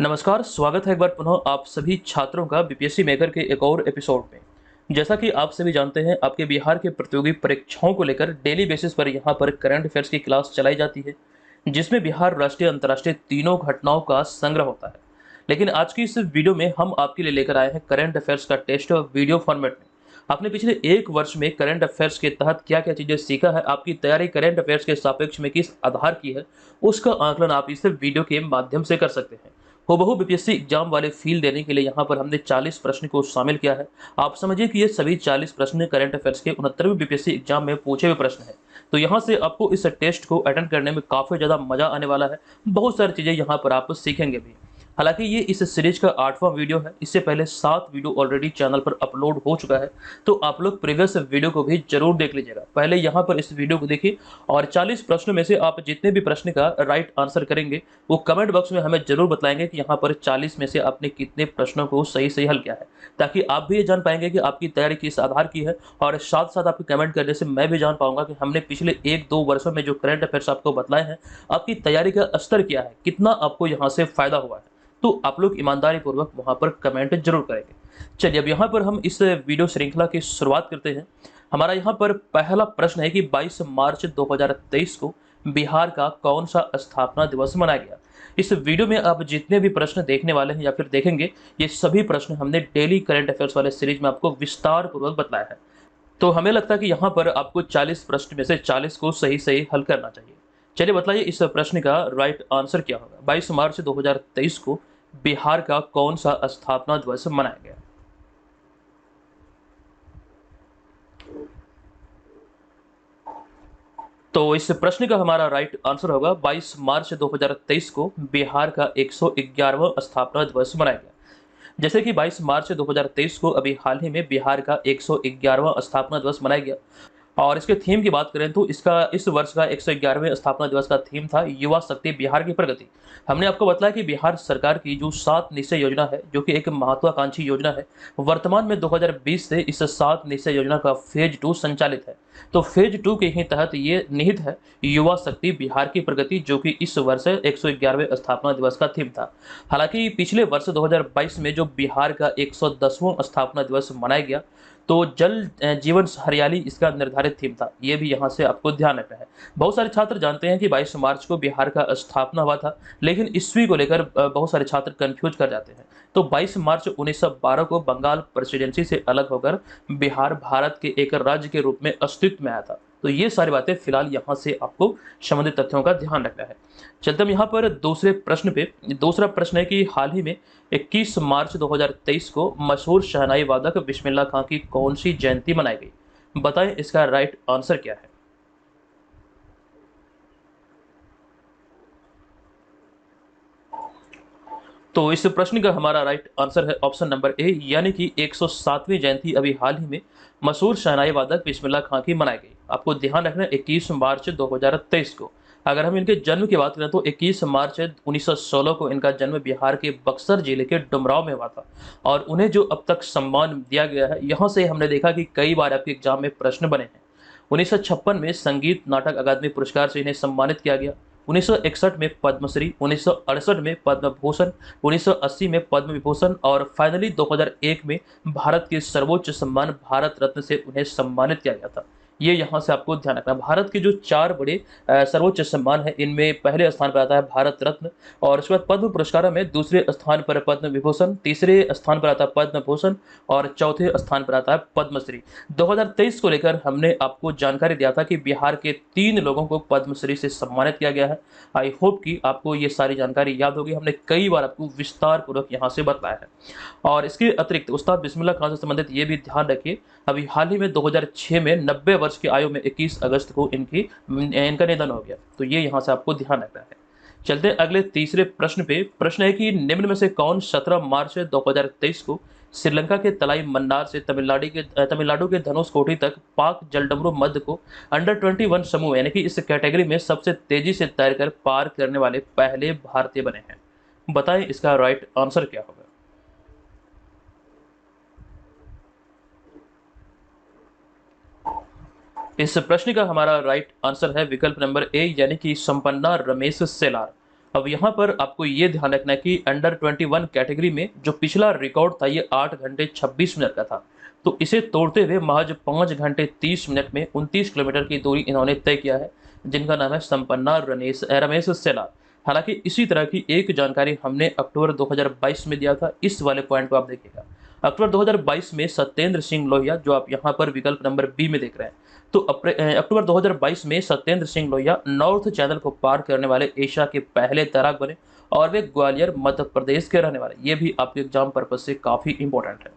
नमस्कार, स्वागत है एक बार पुनः आप सभी छात्रों का बीपीएससी मेकर के एक और एपिसोड में। जैसा कि आप सभी जानते हैं, आपके बिहार के प्रतियोगी परीक्षाओं को लेकर डेली बेसिस पर यहाँ पर करंट अफेयर्स की क्लास चलाई जाती है, जिसमें बिहार राष्ट्रीय अंतर्राष्ट्रीय तीनों घटनाओं का संग्रह होता है। लेकिन आज की इस वीडियो में हम आपके लिए लेकर आए हैं करंट अफेयर्स का टेस्ट वीडियो फॉर्मेट में। आपने पिछले एक वर्ष में करंट अफेयर्स के तहत क्या क्या चीज़ें सीखा है, आपकी तैयारी करंट अफेयर्स के सापेक्ष में किस आधार की है, उसका आकलन आप इस वीडियो के माध्यम से कर सकते हैं। हूबहू बीपीएससी एग्जाम वाले फील देने के लिए यहाँ पर हमने 40 प्रश्न को शामिल किया है। आप समझिए कि ये सभी 40 प्रश्न करंट अफेयर्स के 69वें बीपीएससी एग्जाम में पूछे हुए प्रश्न हैं। तो यहाँ से आपको इस टेस्ट को अटेंड करने में काफ़ी ज़्यादा मजा आने वाला है। बहुत सारी चीज़ें यहाँ पर आप सीखेंगे भी। हालांकि ये इस सीरीज का 8वां वीडियो है। इससे पहले 7 वीडियो ऑलरेडी चैनल पर अपलोड हो चुका है, तो आप लोग प्रीवियस वीडियो को भी जरूर देख लीजिएगा। पहले यहाँ पर इस वीडियो को देखिए और 40 प्रश्नों में से आप जितने भी प्रश्न का राइट आंसर करेंगे वो कमेंट बॉक्स में हमें जरूर बताएंगे कि यहाँ पर 40 में से आपने कितने प्रश्नों को सही सही हल किया है, ताकि आप भी ये जान पाएंगे कि आपकी तैयारी किस आधार की है। और साथ साथ आपके कमेंट करने से मैं भी जान पाऊंगा कि हमने पिछले 1-2 वर्षों में जो करंट अफेयर्स आपको बताए हैं, आपकी तैयारी का स्तर क्या है, कितना आपको यहाँ से फायदा हुआ है। तो आप लोग ईमानदारी पूर्वक वहां पर कमेंट जरूर करेंगे। चलिए अब यहाँ पर हम इस वीडियो श्रृंखला की शुरुआत करते हैं। हमारा यहाँ पर पहला प्रश्न है कि 22 मार्च 2023 को बिहार का कौन सा स्थापना दिवस मनाया गया। इस वीडियो में आप जितने भी प्रश्न देखने वाले हैं या फिर देखेंगे, ये सभी प्रश्न हमने डेली करंट अफेयर्स वाले सीरीज में आपको विस्तार पूर्वक बताया है। तो हमें लगता है कि यहाँ पर आपको 40 प्रश्न में से 40 को सही सही हल करना चाहिए। चलिए बताइए इस प्रश्न का राइट आंसर क्या होगा। 22 मार्च 2023 को बिहार का कौन सा स्थापना दिवस मनाया गया। तो इस प्रश्न का हमारा राइट आंसर होगा 22 मार्च 2023 को बिहार का 111वां स्थापना दिवस मनाया गया। जैसे कि 22 मार्च 2023 को अभी हाल ही में बिहार का 111वां स्थापना दिवस मनाया गया। और इसके थीम की बात करें तो इसका इस वर्ष का 111वें स्थापना दिवस का थीम था युवा शक्ति बिहार की प्रगति। हमने आपको बताया कि बिहार सरकार की जो 7 निश्चय योजना है, जो कि एक महत्वाकांक्षी योजना है, वर्तमान में 2020 से इस 7 निश्चय योजना का फेज 2 संचालित है। तो फेज 2 के ही तहत ये निहित है युवा शक्ति बिहार की प्रगति, जो कि इस वर्ष 111वें स्थापना दिवस का थीम था। हालांकि पिछले वर्ष 2022 में जो बिहार का 110वां स्थापना दिवस मनाया गया, तो जल जीवन हरियाली इसका निर्धारित थीम था। ये भी यहाँ से आपको ध्यान रखना है। बहुत सारे छात्र जानते हैं कि 22 मार्च को बिहार का स्थापना हुआ था, लेकिन ईस्वी को लेकर बहुत सारे छात्र कंफ्यूज कर जाते हैं। तो 22 मार्च 1912 को बंगाल प्रेसिडेंसी से अलग होकर बिहार भारत के एक राज्य के रूप में अस्तित्व में आया था। तो ये सारी बातें फिलहाल यहाँ से आपको संबंधित तथ्यों का ध्यान रखना है। चलते हम यहाँ पर दूसरे प्रश्न पे। दूसरा प्रश्न है कि हाल ही में 21 मार्च 2023 को मशहूर शहनाई वादक बिस्मिल्लाह खां की कौन सी जयंती मनाई गई। बताएं इसका राइट आंसर क्या है। तो इस प्रश्न का हमारा राइट आंसर है ऑप्शन नंबर ए, यानी कि 107वीं जयंती अभी हाल ही में मशहूर शहनाई वादक बिस्मिल्लाह खां की मनाई गई। आपको ध्यान रखना है 21 मार्च 2023 को। अगर हम इनके जन्म की बात करें तो 21 मार्च 1916 को इनका जन्म बिहार के बक्सर जिले के डुमराव में हुआ था। और उन्हें जो अब तक सम्मान दिया गया है, यहाँ से हमने देखा कि कई बार आपके एग्जाम में प्रश्न बने हैं। 1956 में संगीत नाटक अकादमी पुरस्कार से इन्हें सम्मानित किया गया। 1961 में पद्मश्री, 1968 में पद्म भूषण, 1980 में पद्म विभूषण और फाइनली 2001 में भारत के सर्वोच्च सम्मान भारत रत्न से उन्हें सम्मानित किया गया था। ये यहाँ से आपको ध्यान रखना। भारत के जो 4 बड़े सर्वोच्च सम्मान है, इनमें पहले स्थान पर आता है भारत रत्न, और उसके बाद पद्म पुरस्कारों में दूसरे स्थान पर पद्म विभूषण, तीसरे स्थान पर आता है पद्म भूषण और चौथे स्थान पर आता है पद्मश्री। 2023 को लेकर हमने आपको जानकारी दिया था कि बिहार के 3 लोगों को पद्मश्री से सम्मानित किया गया है। आई होप कि आपको ये सारी जानकारी याद होगी। हमने कई बार आपको विस्तार पूर्वक यहाँ से बताया है। और इसके अतिरिक्त उस्ताद बिस्मिल्लाह खान से संबंधित ये भी ध्यान रखिए, अभी हाल ही में 2006 में 90 वर्ष की आयु में 21 अगस्त को इनका निधन हो गया। तो ये यहाँ से आपको ध्यान रखना है। चलते हैं अगले तीसरे प्रश्न पे। प्रश्न है कि निम्न में से कौन 17 मार्च 2023 को श्रीलंका के तलाई मन्नार से तमिलनाडु के धनुषकोटी तक पाक जलडमरू मध्य को अंडर 21 समूह यानी कि इस कैटेगरी में सबसे तेजी से तैरकर पार करने वाले पहले भारतीय बने हैं। बताएं इसका राइट आंसर क्या होगा। इस प्रश्न का हमारा राइट आंसर है विकल्प नंबर ए, यानी कि संपन्ना रमेश सेलार। अब यहाँ पर आपको ये ध्यान रखना है कि अंडर 21 कैटेगरी में जो पिछला रिकॉर्ड था ये 8 घंटे 26 मिनट का था, तो इसे तोड़ते हुए महज 5 घंटे 30 मिनट में 29 किलोमीटर की दूरी इन्होंने तय किया है, जिनका नाम है संपन्ना रमेश सेलार। हालांकि इसी तरह की एक जानकारी हमने अक्टूबर 2022 में दिया था, इस वाले पॉइंट को आप देखिएगा। अक्टूबर 2022 में सत्येंद्र सिंह लोहिया, जो आप यहाँ पर विकल्प नंबर बी में देख रहे हैं, तो अक्टूबर 2022 में सत्येंद्र सिंह लोहिया नॉर्थ चैनल को पार करने वाले एशिया के पहले तैराक बने और वे ग्वालियर मध्य प्रदेश के रहने वाले। ये भी आपके एग्जाम पर्पज से काफ़ी इंपॉर्टेंट है।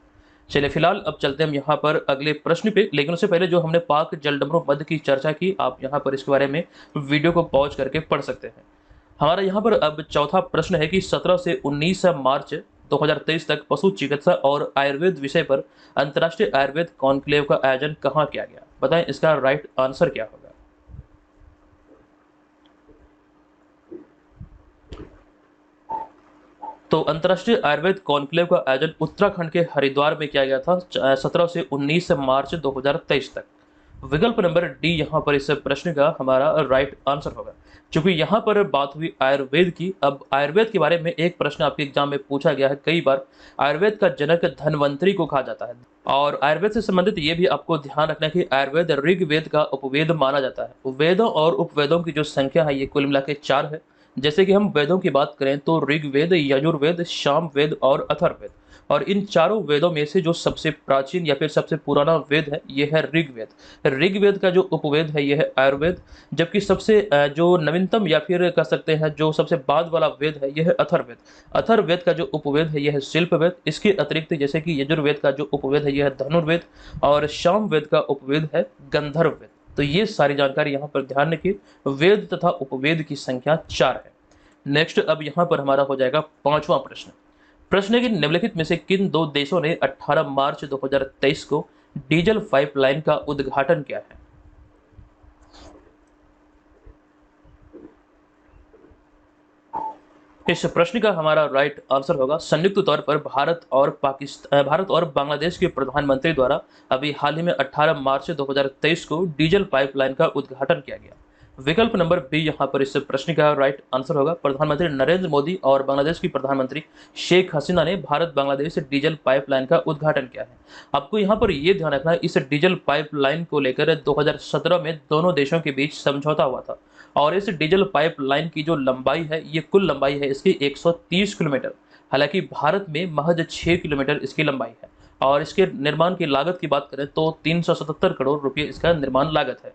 चलिए फिलहाल अब चलते हैं हम यहाँ पर अगले प्रश्न पे, लेकिन उससे पहले जो हमने पाक जलडमरू मध्य की चर्चा की, आप यहाँ पर इसके बारे में वीडियो को पॉज करके पढ़ सकते हैं। हमारा यहाँ पर अब चौथा प्रश्न है कि 17 से 19 मार्च 2023 तक पशु चिकित्सा और आयुर्वेद विषय पर अंतर्राष्ट्रीय आयुर्वेद कॉन्क्लेव का आयोजन कहाँ किया गया? बताएं इसका राइट आंसर क्या होगा। तो अंतर्राष्ट्रीय आयुर्वेद कॉन्क्लेव का आयोजन उत्तराखंड के हरिद्वार में किया गया था 17 से 19 मार्च 2023 तक। विकल्प नंबर डी यहाँ पर इस प्रश्न का हमारा राइट आंसर होगा। क्योंकि यहाँ पर बात हुई आयुर्वेद की, अब आयुर्वेद के बारे में एक प्रश्न आपके एग्जाम में पूछा गया है कई बार। आयुर्वेद का जनक धन्वंतरी को कहा जाता है, और आयुर्वेद से संबंधित ये भी आपको ध्यान रखना है कि आयुर्वेद ऋग्वेद का उपवेद माना जाता है। वेदों और उपवेदों की जो संख्या है ये कुल मिला के 4 है। जैसे कि हम वेदों की बात करें तो ऋग्वेद, यजुर्वेद, सामवेद और अथर्ववेद, और इन चारों वेदों में से जो सबसे प्राचीन या फिर सबसे पुराना वेद है ये है ऋग्वेद। ऋग्वेद का जो उपवेद है ये है आयुर्वेद, जबकि सबसे जो नवीनतम या फिर कह सकते हैं जो सबसे बाद वाला वेद है यह है अथर्ववेद। अथर्ववेद का जो उपवेद है यह है शिल्पवेद। इसके अतिरिक्त जैसे कि यजुर्वेद का जो उपवेद है यह है धनुर्वेद, और सामवेद का उपवेद है गंधर्ववेद। तो ये सारी जानकारी यहाँ पर ध्यान रखिए, वेद तथा उपवेद की संख्या 4 है। नेक्स्ट अब यहाँ पर हमारा हो जाएगा पांचवा प्रश्न। प्रश्न है कि निम्नलिखित में से किन दो देशों ने 18 मार्च 2023 को डीजल पाइपलाइन का उद्घाटन किया है? इस प्रश्न का हमारा राइट आंसर होगा संयुक्त तौर पर भारत और बांग्लादेश के प्रधानमंत्री द्वारा अभी हाल ही में 18 मार्च 2023 को डीजल पाइपलाइन का उद्घाटन किया गया। विकल्प नंबर बी यहाँ पर इस प्रश्न का राइट आंसर होगा। प्रधानमंत्री नरेंद्र मोदी और बांग्लादेश की प्रधानमंत्री शेख हसीना ने भारत बांग्लादेश डीजल पाइपलाइन का उद्घाटन किया है। आपको यहाँ पर यह ध्यान रखना है, इस डीजल पाइपलाइन को लेकर 2017 में दोनों देशों के बीच समझौता हुआ था, और इस डीजल पाइपलाइन की जो लंबाई है ये कुल लंबाई है इसकी 130 किलोमीटर। हालांकि भारत में महज 6 किलोमीटर इसकी लंबाई है, और इसके निर्माण की लागत की बात करें तो 377 करोड़ रुपये इसका निर्माण लागत है।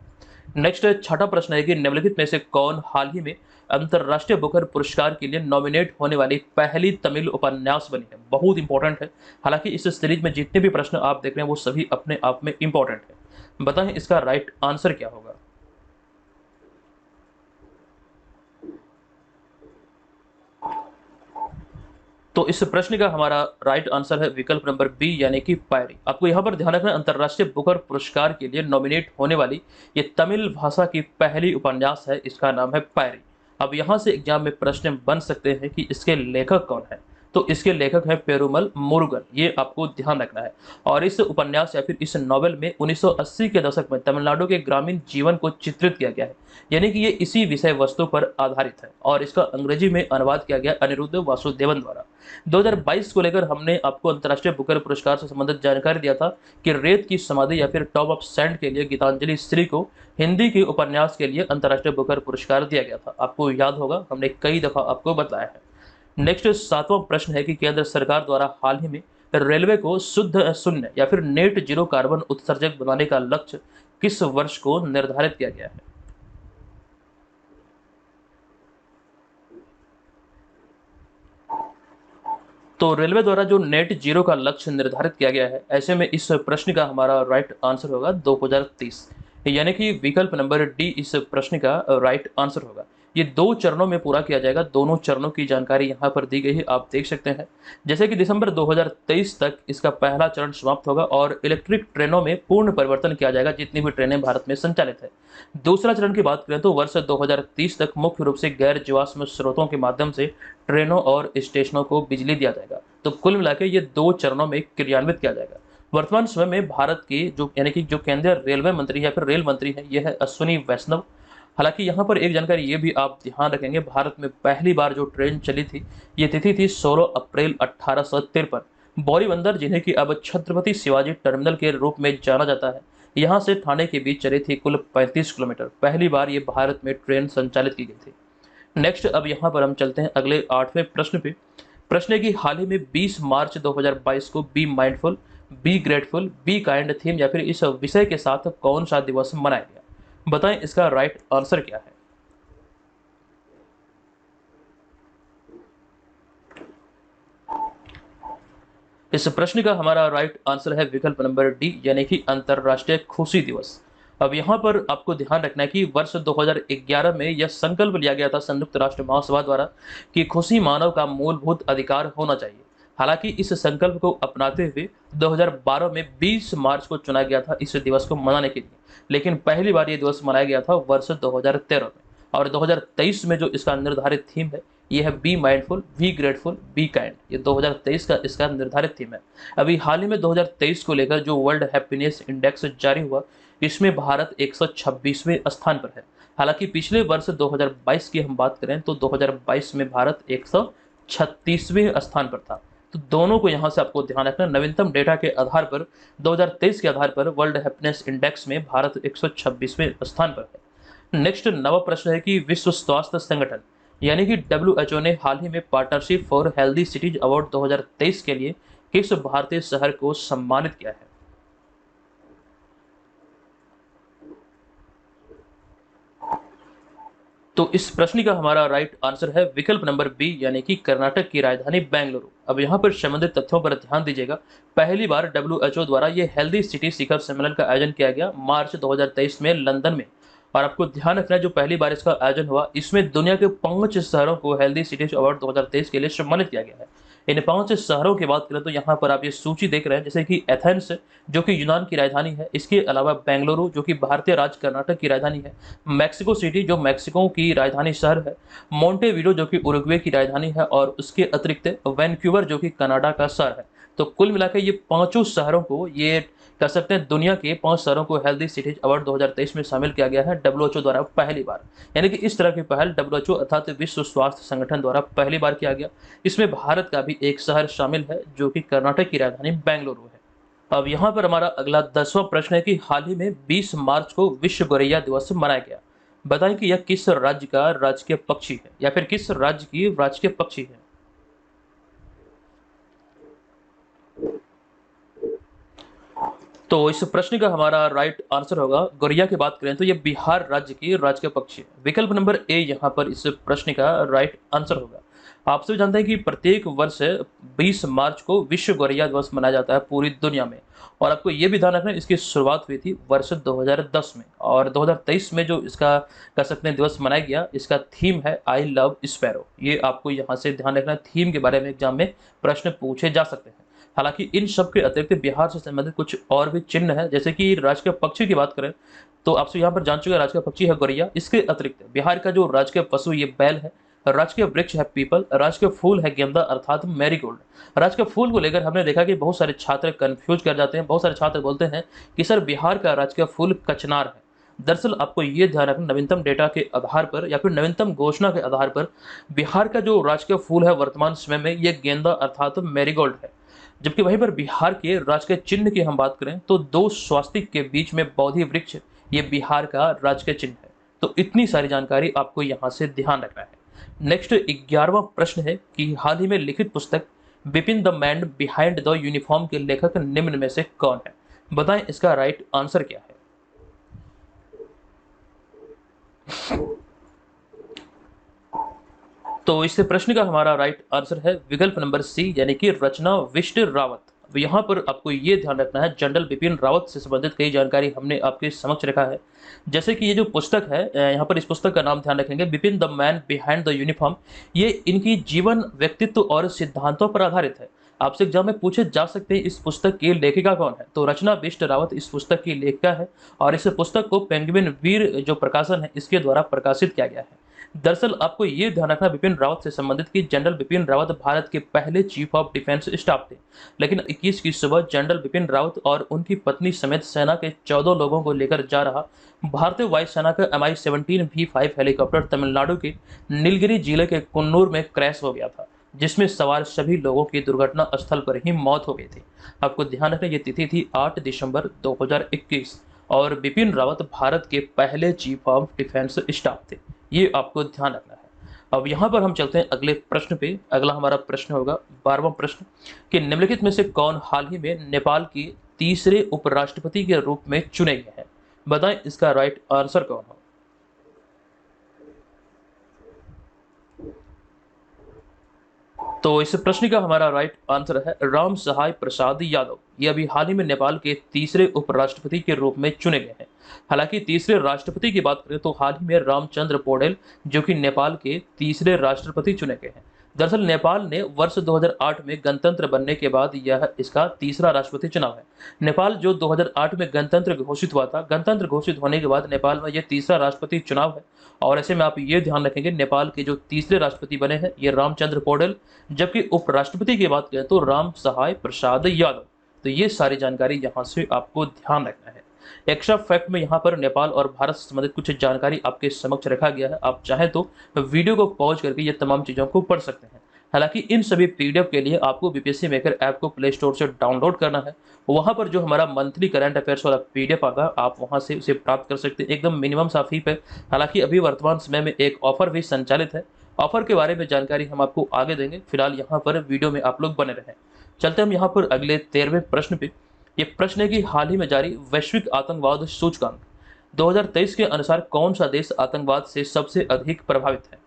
नेक्स्ट छठा प्रश्न है कि निम्नलिखित में से कौन हाल ही में अंतर्राष्ट्रीय बुकर पुरस्कार के लिए नॉमिनेट होने वाली पहली तमिल उपन्यास बनी है? बहुत इंपॉर्टेंट है। हालांकि इस सीरीज में जितने भी प्रश्न आप देख रहे हैं वो सभी अपने आप में इंपॉर्टेंट है। बताएं इसका राइट आंसर क्या होगा। तो इस प्रश्न का हमारा राइट आंसर है विकल्प नंबर बी यानी कि पायरी। आपको यहाँ पर ध्यान रखना, अंतर्राष्ट्रीय बुकर पुरस्कार के लिए नॉमिनेट होने वाली ये तमिल भाषा की पहली उपन्यास है, इसका नाम है पायरी। अब यहाँ से एग्जाम में प्रश्न बन सकते हैं कि इसके लेखक कौन है, तो इसके लेखक है पेरुमल मुरुगन, ये आपको ध्यान रखना है। और इस उपन्यास या फिर इस नॉवेल में 1980 के दशक में तमिलनाडु के ग्रामीण जीवन को चित्रित किया गया है, यानी कि ये इसी विषय वस्तु पर आधारित है, और इसका अंग्रेजी में अनुवाद किया गया अनिरुद्ध वासुदेवन द्वारा। 2022 को लेकर हमने आपको अंतर्राष्ट्रीय बुकर पुरस्कार से संबंधित जानकारी दिया था कि रेत की समाधि या फिर टॉप ऑफ सैंड के लिए गीतांजलि श्री को हिंदी के उपन्यास के लिए अंतर्राष्ट्रीय बुकर पुरस्कार दिया गया था। आपको याद होगा, हमने कई दफा आपको बताया है। नेक्स्ट सातवां प्रश्न है कि केंद्र सरकार द्वारा हाल ही में रेलवे को शुद्ध शून्य या फिर नेट जीरो कार्बन उत्सर्जक बनाने का लक्ष्य किस वर्ष को निर्धारित किया गया है? तो रेलवे द्वारा जो नेट जीरो का लक्ष्य निर्धारित किया गया है, ऐसे में इस प्रश्न का हमारा राइट आंसर होगा 2030, यानी कि विकल्प नंबर डी इस प्रश्न का राइट आंसर होगा। ये 2 चरणों में पूरा किया जाएगा। दोनों चरणों की जानकारी यहाँ पर दी गई है, आप देख सकते हैं। जैसे कि दिसंबर 2023 तक इसका पहला चरण समाप्त होगा और इलेक्ट्रिक ट्रेनों में पूर्ण परिवर्तन किया जाएगा जितनी भी ट्रेनें भारत में संचालित है। दूसरा चरण की बात करें तो वर्ष 2030 तक मुख्य रूप से गैर जीवाश्म स्रोतों के माध्यम से ट्रेनों और स्टेशनों को बिजली दिया जाएगा। तो कुल मिलाकर ये 2 चरणों में क्रियान्वित किया जाएगा। वर्तमान समय में भारत के जो यानी कि जो केंद्रीय रेलवे मंत्री या फिर रेल मंत्री हैं, यह है अश्विनी वैष्णव। हालांकि यहाँ पर एक जानकारी ये भी आप ध्यान रखेंगे, भारत में पहली बार जो ट्रेन चली थी ये तिथि थी 16 अप्रैल 1853। बोरीबंदर, जिन्हें कि अब छत्रपति शिवाजी टर्मिनल के रूप में जाना जाता है, यहाँ से ठाणे के बीच चली थी कुल 35 किलोमीटर। पहली बार ये भारत में ट्रेन संचालित की गई थी। नेक्स्ट, अब यहाँ पर हम चलते हैं अगले 8वें प्रश्न पे। प्रश्न है कि हाल ही में 20 मार्च 2022 को be mindful, be grateful, be kind theme या फिर इस विषय के साथ कौन सा दिवस मनाया गया? बताएं इसका राइट आंसर क्या है। इस प्रश्न का हमारा राइट आंसर है विकल्प नंबर डी, यानी कि अंतरराष्ट्रीय खुशी दिवस। अब यहाँ पर आपको ध्यान रखना है कि वर्ष 2011 में यह संकल्प लिया गया था संयुक्त राष्ट्र महासभा द्वारा कि खुशी मानव का मूलभूत अधिकार होना चाहिए। हालांकि इस संकल्प को अपनाते हुए 2012 में 20 मार्च को चुना गया था इस दिवस को मनाने के लिए, लेकिन पहली बार ये दिवस मनाया गया था वर्ष 2013 में। और 2023 में जो इसका निर्धारित थीम है ये है be mindful, be grateful, be kind. ये 2023 का इसका निर्धारित थीम है। अभी हाल ही में 2023 को लेकर जो वर्ल्ड हैप्पीनेस इंडेक्स जारी हुआ, इसमें भारत 126वें स्थान पर है। हालांकि पिछले वर्ष 2022 की हम बात करें तो 2022 में भारत 136वें स्थान पर था। तो दोनों को यहाँ से आपको ध्यान रखना, नवीनतम डेटा के आधार पर 2023 के आधार पर वर्ल्ड हैप्पीनेस इंडेक्स में भारत 126वें स्थान पर है। नेक्स्ट, नवा प्रश्न है कि विश्व स्वास्थ्य संगठन यानी कि WHO ने हाल ही में partnership for healthy cities award 2023 के लिए किस भारतीय शहर को सम्मानित किया है? तो इस प्रश्न का हमारा राइट आंसर है विकल्प नंबर बी, यानी कि कर्नाटक की राजधानी बेंगलुरु। अब यहाँ पर संबंधित तथ्यों पर ध्यान दीजिएगा। पहली बार WHO द्वारा ये हेल्दी सिटी शिखर सम्मेलन का आयोजन किया गया मार्च 2023 में लंदन में। और आपको ध्यान रखना है जो पहली बार इसका आयोजन हुआ, इसमें दुनिया के 5 शहरों को हेल्दी सिटीज अवार्ड 2023 के लिए सम्मानित किया गया है। इन 5 शहरों की बात करें तो यहाँ पर आप ये सूची देख रहे हैं, जैसे कि एथेंस जो कि यूनान की राजधानी है, इसके अलावा बेंगलुरु जो कि भारतीय राज्य कर्नाटक की राजधानी है, मैक्सिको सिटी जो मैक्सिको की राजधानी शहर है, मोंटेविडो जो कि उरुग्वे की राजधानी है, और उसके अतिरिक्त वैनक्यूवर जो कि कनाडा का शहर है। तो कुल मिलाकर ये 5 शहरों को, ये कह सकते हैं दुनिया के 5 शहरों को हेल्दी सिटीज अवार्ड 2023 में शामिल किया गया है WHO द्वारा पहली बार। यानी कि इस तरह की पहल WHO अर्थात विश्व स्वास्थ्य संगठन द्वारा पहली बार किया गया। इसमें भारत का भी एक शहर शामिल है जो कि कर्नाटक की राजधानी बेंगलुरु है। अब यहाँ पर हमारा अगला 10वां प्रश्न है कि हाल ही में 20 मार्च को विश्व गौरैया दिवस मनाया गया। बताएं कि यह किस राज्य का राजकीय पक्षी है या फिर किस राज्य की राजकीय पक्षी है? तो इस प्रश्न का हमारा राइट आंसर होगा, गौरैया की बात करें तो ये बिहार राज्य की राजकीय पक्षी है। विकल्प नंबर ए यहाँ पर इस प्रश्न का राइट आंसर होगा। आप सभी जानते हैं कि प्रत्येक वर्ष 20 मार्च को विश्व गौरैया दिवस मनाया जाता है पूरी दुनिया में। और आपको ये भी ध्यान रखना है इसकी शुरुआत हुई थी वर्ष 2010 में, और 2023 में जो इसका कह सकते हैं दिवस मनाया गया, इसका थीम है आई लव स्पैरो। ये आपको यहाँ से ध्यान रखना है, थीम के बारे में एग्जाम में प्रश्न पूछे जा सकते हैं। हालांकि इन सब के अतिरिक्त बिहार से संबंधित कुछ और भी चिन्ह है, जैसे कि राजकीय पक्षी की बात करें तो आपसे यहाँ पर जान चुके राजकीय पक्षी है गौरैया। इसके अतिरिक्त बिहार का जो राजकीय पशु ये बैल है, राजकीय वृक्ष है पीपल, राजकीय फूल है गेंदा अर्थात मैरीगोल्ड। राजकीय फूल को लेकर हमने देखा कि बहुत सारे छात्र कंफ्यूज कर जाते हैं। बहुत सारे छात्र बोलते हैं कि सर बिहार का राजकीय फूल कचनार है। दरअसल आपको ये ध्यान रखना, नवीनतम डेटा के आधार पर या फिर नवीनतम घोषणा के आधार पर बिहार का जो राजकीय फूल है वर्तमान समय में ये गेंदा अर्थात मैरीगोल्ड है। जबकि वहीं पर बिहार के राजकीय चिन्ह की हम बात करें तो 2 स्वास्तिक के बीच में बोधि वृक्ष, ये बिहार का राजकीय चिन्ह है। तो इतनी सारी जानकारी आपको यहाँ से ध्यान रखना है। नेक्स्ट 11वां प्रश्न है कि हाल ही में लिखित पुस्तक Bipin the man behind the uniform के लेखक निम्न में से कौन है? बताएं इसका राइट आंसर क्या है? तो इस प्रश्न का हमारा राइट आंसर है विकल्प नंबर सी, यानी कि रचना विष्ट रावत। अब यहाँ पर आपको ये ध्यान रखना है, जनरल बिपिन रावत से संबंधित कई जानकारी हमने आपके समक्ष रखा है। जैसे कि ये जो पुस्तक है, यहाँ पर इस पुस्तक का नाम ध्यान रखेंगे Bipin the man behind the uniform. ये इनकी जीवन, व्यक्तित्व और सिद्धांतों पर आधारित है। आपसे एग्जाम में पूछे जा सकते हैं इस पुस्तक की लेखिका कौन है, तो रचना बिष्ट रावत इस पुस्तक की लेखिका है। और इस पुस्तक को पेंगुइन वीर जो प्रकाशन है इसके द्वारा प्रकाशित किया गया है। दरअसल आपको ये ध्यान रखना बिपिन रावत से संबंधित कि जनरल बिपिन रावत भारत के पहले चीफ ऑफ डिफेंस स्टाफ थे, लेकिन 21 की सुबह जनरल बिपिन रावत और उनकी पत्नी समेत सेना के 14 लोगों को लेकर जा रहा भारतीय वायुसेना का MI-17 V5 हेलीकॉप्टर तमिलनाडु के नीलगिरी जिले के कुन्नूर में क्रैश हो गया था, जिसमें सवार सभी लोगों की दुर्घटना स्थल पर ही मौत हो गई थी। आपको ध्यान रखना ये तिथि थी 8 दिसंबर 2021 और बिपिन रावत भारत के पहले चीफ ऑफ डिफेंस स्टाफ थे। ये आपको ध्यान रखना है। अब यहाँ पर हम चलते हैं अगले प्रश्न पे। अगला हमारा प्रश्न होगा 12वां प्रश्न कि निम्नलिखित में से कौन हाल ही में नेपाल के तीसरे उपराष्ट्रपति के रूप में चुने गए हैं? बताएं इसका राइट आंसर कौन हो। तो इस प्रश्न का हमारा राइट आंसर है राम सहाय प्रसाद यादव। ये अभी हाल ही में नेपाल के तीसरे उपराष्ट्रपति के रूप में चुने गए हैं। हालांकि तीसरे राष्ट्रपति की बात करें तो हाल ही में रामचंद्र पौडेल जो कि नेपाल के तीसरे राष्ट्रपति चुने गए हैं। दरअसल नेपाल ने वर्ष 2008 में गणतंत्र बनने के बाद यह इसका तीसरा राष्ट्रपति चुनाव है। नेपाल जो 2008 में गणतंत्र घोषित हुआ था, गणतंत्र घोषित होने के बाद नेपाल में यह तीसरा राष्ट्रपति चुनाव है। और ऐसे में आप ये ध्यान रखेंगे नेपाल के जो तीसरे राष्ट्रपति बने हैं ये रामचंद्र पौडेल, जबकि उपराष्ट्रपति की बात करें तो राम सहाय प्रसाद यादव। तो ये सारी जानकारी यहाँ से आपको ध्यान रखना है। एक्स्ट्रा फैक्ट में यहाँ पर नेपाल और भारत से संबंधित कुछ जानकारी आपके समक्ष रखा गया है। आप चाहें तो वीडियो को पॉज करके ये तमाम चीज़ों को पढ़ सकते हैं। हालांकि इन सभी PDF के लिए आपको बीपीएससी मेकर ऐप को प्ले स्टोर से डाउनलोड करना है। वहाँ पर जो हमारा मंथली करंट अफेयर्स वाला PDF आगा आप वहाँ से उसे प्राप्त कर सकते हैं एकदम मिनिमम सा फी पे। हालांकि अभी वर्तमान समय में एक ऑफर भी संचालित है। ऑफर के बारे में जानकारी हम आपको आगे देंगे। फिलहाल यहाँ पर वीडियो में आप लोग बने रहें। चलते हम यहाँ पर अगले 13वें प्रश्न पे। ये प्रश्न है कि हाल ही में जारी वैश्विक आतंकवाद सूचकांक 2023 के अनुसार कौन सा देश आतंकवाद से सबसे अधिक प्रभावित है?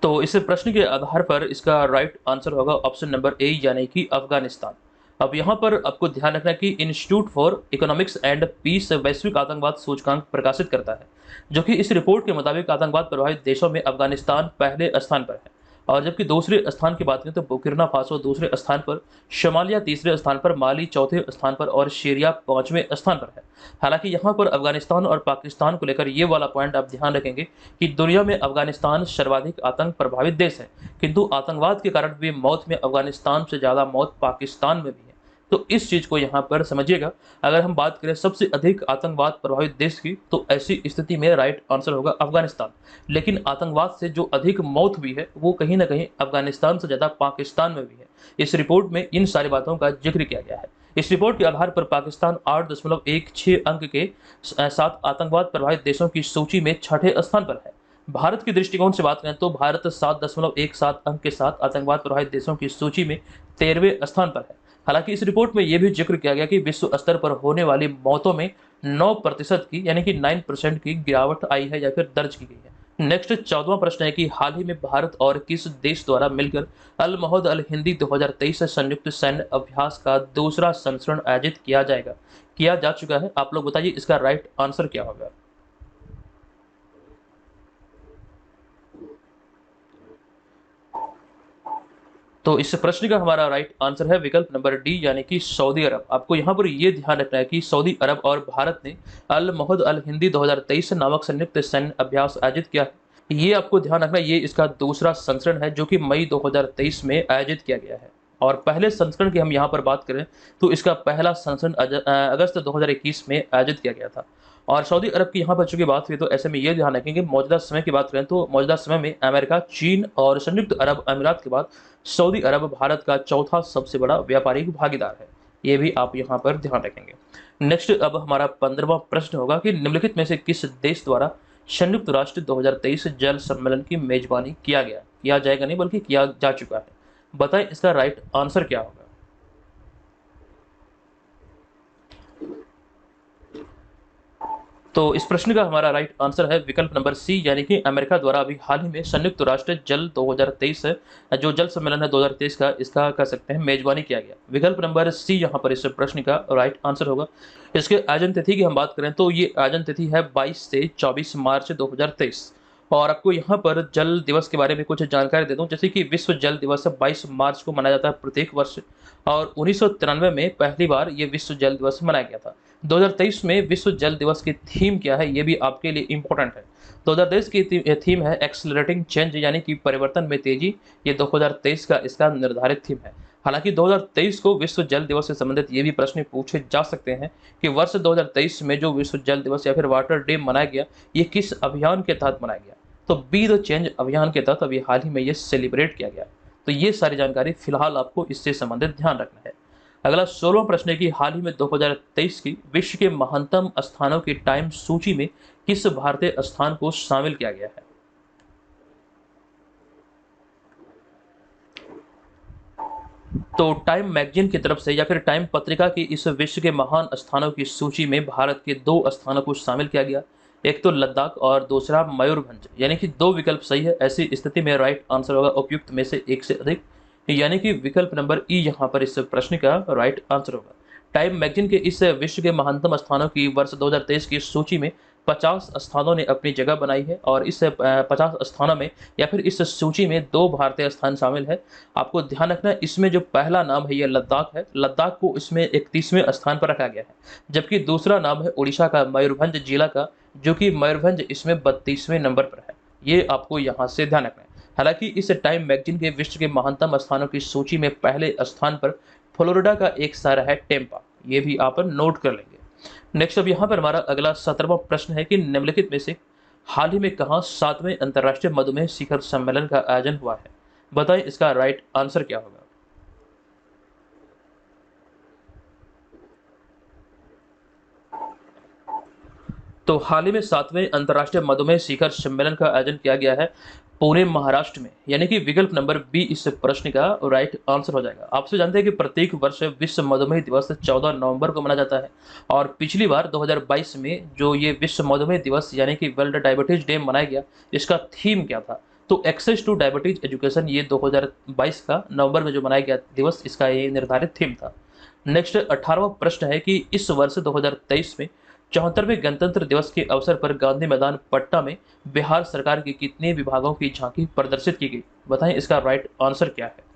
तो इस प्रश्न के आधार पर इसका राइट आंसर होगा ऑप्शन नंबर ए यानी कि अफगानिस्तान। अब यहाँ पर आपको ध्यान रखना कि Institute for Economics and Peace वैश्विक आतंकवाद सूचकांक प्रकाशित करता है, जो कि इस रिपोर्ट के मुताबिक आतंकवाद प्रभावित देशों में अफगानिस्तान पहले स्थान पर है। और जबकि दूसरे स्थान की बात करें तो बुर्किना फासो दूसरे स्थान पर, सोमालिया तीसरे स्थान पर, माली चौथे स्थान पर और सीरिया 5वें स्थान पर है। हालांकि यहाँ पर अफगानिस्तान और पाकिस्तान को लेकर ये वाला पॉइंट आप ध्यान रखेंगे कि दुनिया में अफगानिस्तान सर्वाधिक आतंक प्रभावित देश है, किंतु आतंकवाद के कारण हुई मौत में अफगानिस्तान से ज़्यादा मौत पाकिस्तान में भी है। तो इस चीज़ को यहाँ पर समझिएगा। अगर हम बात करें सबसे अधिक आतंकवाद प्रभावित देश की तो ऐसी स्थिति में राइट आंसर होगा अफगानिस्तान। लेकिन आतंकवाद से जो अधिक मौत हुई है वो कहीं ना कहीं अफगानिस्तान से ज़्यादा पाकिस्तान में भी है। इस रिपोर्ट में इन सारी बातों का जिक्र किया गया है। इस रिपोर्ट के आधार पर पाकिस्तान 8.16 अंक के साथ आतंकवाद प्रभावित देशों की सूची में 6ठे स्थान पर है। भारत के दृष्टिकोण से बात करें तो भारत 7.17 अंक के साथ आतंकवाद प्रभावित देशों की सूची में 13वें स्थान पर है। हालांकि इस रिपोर्ट में यह भी जिक्र किया गया कि विश्व स्तर पर होने वाली मौतों में 9% की यानी कि 9% की गिरावट आई है या फिर दर्ज की गई है। नेक्स्ट 14वां प्रश्न है कि हाल ही में भारत और किस देश द्वारा मिलकर अल महद अल हिंदी 2023 संयुक्त सैन्य अभ्यास का दूसरा संस्करण आयोजित किया जा चुका है? आप लोग बताइए इसका राइट आंसर क्या होगा। तो इस प्रश्न का हमारा राइट आंसर है विकल्प नंबर डी यानी कि सऊदी अरब। आपको यहाँ पर ये ध्यान रखना है कि सऊदी अरब और भारत ने अल महद अल हिंदी 2023 नामक संयुक्त सैन्य अभ्यास आयोजित किया है। ये आपको ध्यान रखना, ये इसका दूसरा संस्करण है जो कि मई 2023 में आयोजित किया गया है। और पहले संस्करण की हम यहाँ पर बात करें तो इसका पहला संस्करण अगस्त 2021 में आयोजित किया गया था। और सऊदी अरब की यहाँ पर चूंकि बात हुई तो ऐसे में ये ध्यान रखेंगे मौजूदा समय की बात करें तो मौजूदा समय में अमेरिका, चीन और संयुक्त अरब अमीरात के बाद सऊदी अरब भारत का चौथा सबसे बड़ा व्यापारिक भागीदार है। ये भी आप यहाँ पर ध्यान रखेंगे। नेक्स्ट अब हमारा 15वां प्रश्न होगा कि निम्नलिखित में से किस देश द्वारा संयुक्त राष्ट्र 2023 जल सम्मेलन की मेजबानी किया जाएगा नहीं बल्कि किया जा चुका है? बताएं इसका राइट आंसर क्या होगा। तो इस प्रश्न का हमारा राइट आंसर है विकल्प नंबर सी यानी कि अमेरिका द्वारा अभी हाल ही में संयुक्त राष्ट्र जल 2023 जो जल सम्मेलन है 2023 का, इसका कह सकते हैं मेजबानी किया गया। विकल्प नंबर सी यहाँ पर इस प्रश्न का राइट आंसर होगा। इसके आयोजन तिथि की हम बात करें तो ये आयोजन तिथि है 22 से 24 मार्च 2023। और आपको यहाँ पर जल दिवस के बारे में कुछ जानकारी दे दूं, जैसे कि विश्व जल दिवस 22 मार्च को मनाया जाता है प्रत्येक वर्ष, और 1993 में पहली बार ये विश्व जल दिवस मनाया गया था। 2023 में विश्व जल दिवस की थीम क्या है, ये भी आपके लिए इम्पोर्टेंट है। 2023 की थीम है एक्सेलरेटिंग चेंज, यानी कि परिवर्तन में तेजी। ये 2023 का इसका निर्धारित थीम है। हालांकि 2023 को विश्व जल दिवस से संबंधित ये भी प्रश्न पूछे जा सकते हैं कि वर्ष 2023 में जो विश्व जल दिवस या फिर वाटर डे मनाया गया, ये किस अभियान के तहत मनाया गया। तो बी द चेंज अभियान के तहत अभी हाल ही में ये सेलिब्रेट किया गया। तो ये सारी जानकारी फिलहाल आपको इससे संबंधित ध्यान रखना है। अगला 16वां प्रश्न है कि हाल ही में 2023 की विश्व के महानतम स्थानों की टाइम सूची में किस भारतीय स्थान को शामिल किया गया है। तो टाइम मैगजीन की तरफ से या फिर टाइम पत्रिका की इस विश्व के महान स्थानों की सूची में भारत के 2 स्थानों को शामिल किया गया। एक तो लद्दाख और दूसरा मयूरभंज, यानी कि 2 विकल्प सही है। ऐसी स्थिति में राइट आंसर होगा उपयुक्त में से एक से अधिक, यानी कि विकल्प नंबर ई यहाँ पर इस प्रश्न का राइट आंसर होगा। टाइम मैगजीन के इस विश्व के महानतम स्थानों की वर्ष 2023 की सूची में 50 स्थानों ने अपनी जगह बनाई है, और इस 50 स्थानों में या फिर इस सूची में 2 भारतीय स्थान शामिल है। आपको ध्यान रखना है, इसमें जो पहला नाम है ये लद्दाख है। लद्दाख को इसमें 31वें स्थान पर रखा गया है, जबकि दूसरा नाम है उड़ीसा का मयूरभंज जिला का, जो कि मयूरभंज इसमें 32वें नंबर पर है। ये आपको यहाँ से ध्यान रखना है। हालांकि इस टाइम मैगजीन के विश्व के महानतम स्थानों की सूची में पहले स्थान पर फ्लोरिडा का एक शहर है टेम्पा, ये भी आप नोट कर लेंगे। नेक्स्ट अब यहाँ पर हमारा अगला 17वां प्रश्न है कि निम्नलिखित में से हाल ही में कहाँ 7वें अंतर्राष्ट्रीय मधुमेह शिखर सम्मेलन का आयोजन हुआ है। बताएं इसका राइट आंसर क्या होगा। तो हाल ही में 7वें अंतर्राष्ट्रीय मधुमेह शिखर सम्मेलन का आयोजन किया गया है पुणे महाराष्ट्र में, यानी कि विकल्प नंबर बी इस प्रश्न का राइट आंसर हो जाएगा। आपसे जानते हैं कि प्रत्येक वर्ष विश्व मधुमेह दिवस 14 नवंबर को मनाया जाता है, और पिछली बार 2022 में जो ये विश्व मधुमेह दिवस यानी कि वर्ल्ड डायबिटीज डे मनाया गया, इसका थीम क्या था। तो एक्सेस टू डायबिटीज एजुकेशन, ये 2022 का नवंबर में जो मनाया गया दिवस, इसका ये निर्धारित थीम था। नेक्स्ट 18वां प्रश्न है कि इस वर्ष 2023 में 74वें गणतंत्र दिवस के अवसर पर गांधी मैदान पटना में बिहार सरकार के कितने विभागों की झांकी प्रदर्शित की गई। बताएं इसका राइट आंसर क्या है।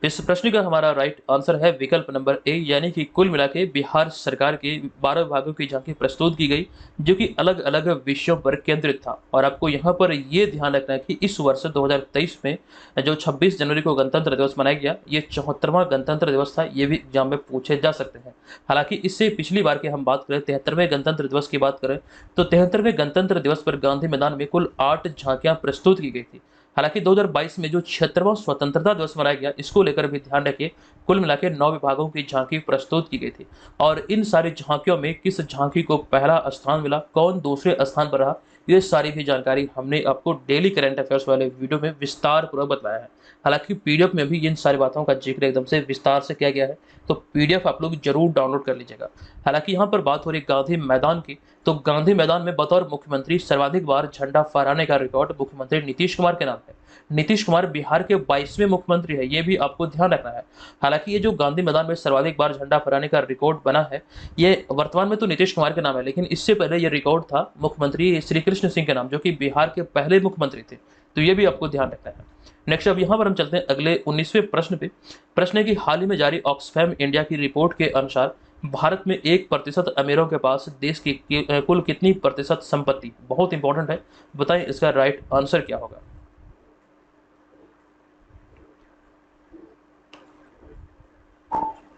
इस प्रश्न का हमारा राइट आंसर है विकल्प नंबर ए, यानी कि कुल मिला के बिहार सरकार के 12 विभागों की झांकी प्रस्तुत की गई, जो कि अलग अलग विषयों पर केंद्रित था। और आपको यहाँ पर ये ध्यान रखना है कि इस वर्ष 2023 में जो 26 जनवरी को गणतंत्र दिवस मनाया गया, ये 74वां गणतंत्र दिवस था। ये भी एग्जाम में पूछे जा सकते हैं। हालांकि इससे पिछली बार की हम बात करें, 73वें गणतंत्र दिवस की बात करें, तो 73वें गणतंत्र दिवस पर गांधी मैदान में कुल 8 झांकियां प्रस्तुत की गई थी। हालांकि 2022 में जो 76वां स्वतंत्रता दिवस मनाया गया, इसको लेकर भी ध्यान रखिए, कुल मिलाकर 9 विभागों की झांकी प्रस्तुत की गई थी। और इन सारी झांकियों में किस झांकी को पहला स्थान मिला, कौन दूसरे स्थान पर रहा, ये सारी भी जानकारी हमने आपको डेली करंट अफेयर्स वाले वीडियो में विस्तार पूर्वक बताया है। हालांकि पीडीएफ में भी इन सारी बातों का जिक्र एकदम से विस्तार से किया गया है, तो पीडीएफ आप लोग जरूर डाउनलोड कर लीजिएगा। हालांकि यहाँ पर बात हो रही गांधी मैदान की, तो गांधी मैदान में बतौर मुख्यमंत्री सर्वाधिक बार झंडा फहराने का रिकॉर्ड मुख्यमंत्री नीतीश कुमार के नाम है। नीतीश कुमार बिहार के 22वें मुख्यमंत्री है, ये भी आपको ध्यान रखना है। हालांकि ये जो गांधी मैदान में सर्वाधिक बार झंडा फहराने का रिकॉर्ड बना है, ये वर्तमान में तो नीतीश कुमार के नाम है, लेकिन इससे पहले ये रिकॉर्ड था मुख्यमंत्री श्री कृष्ण सिंह के नाम, जो कि बिहार के पहले मुख्यमंत्री थे। तो ये भी आपको ध्यान रखना है। नेक्स्ट अब यहाँ पर हम चलते हैं अगले 19वें प्रश्न पे। प्रश्न है कि हाल ही में जारी ऑक्सफैम इंडिया की रिपोर्ट के अनुसार भारत में 1% अमीरों के पास देश की कुल कितनी प्रतिशत संपत्ति। बहुत इंपॉर्टेंट है, बताएं इसका राइट आंसर क्या होगा।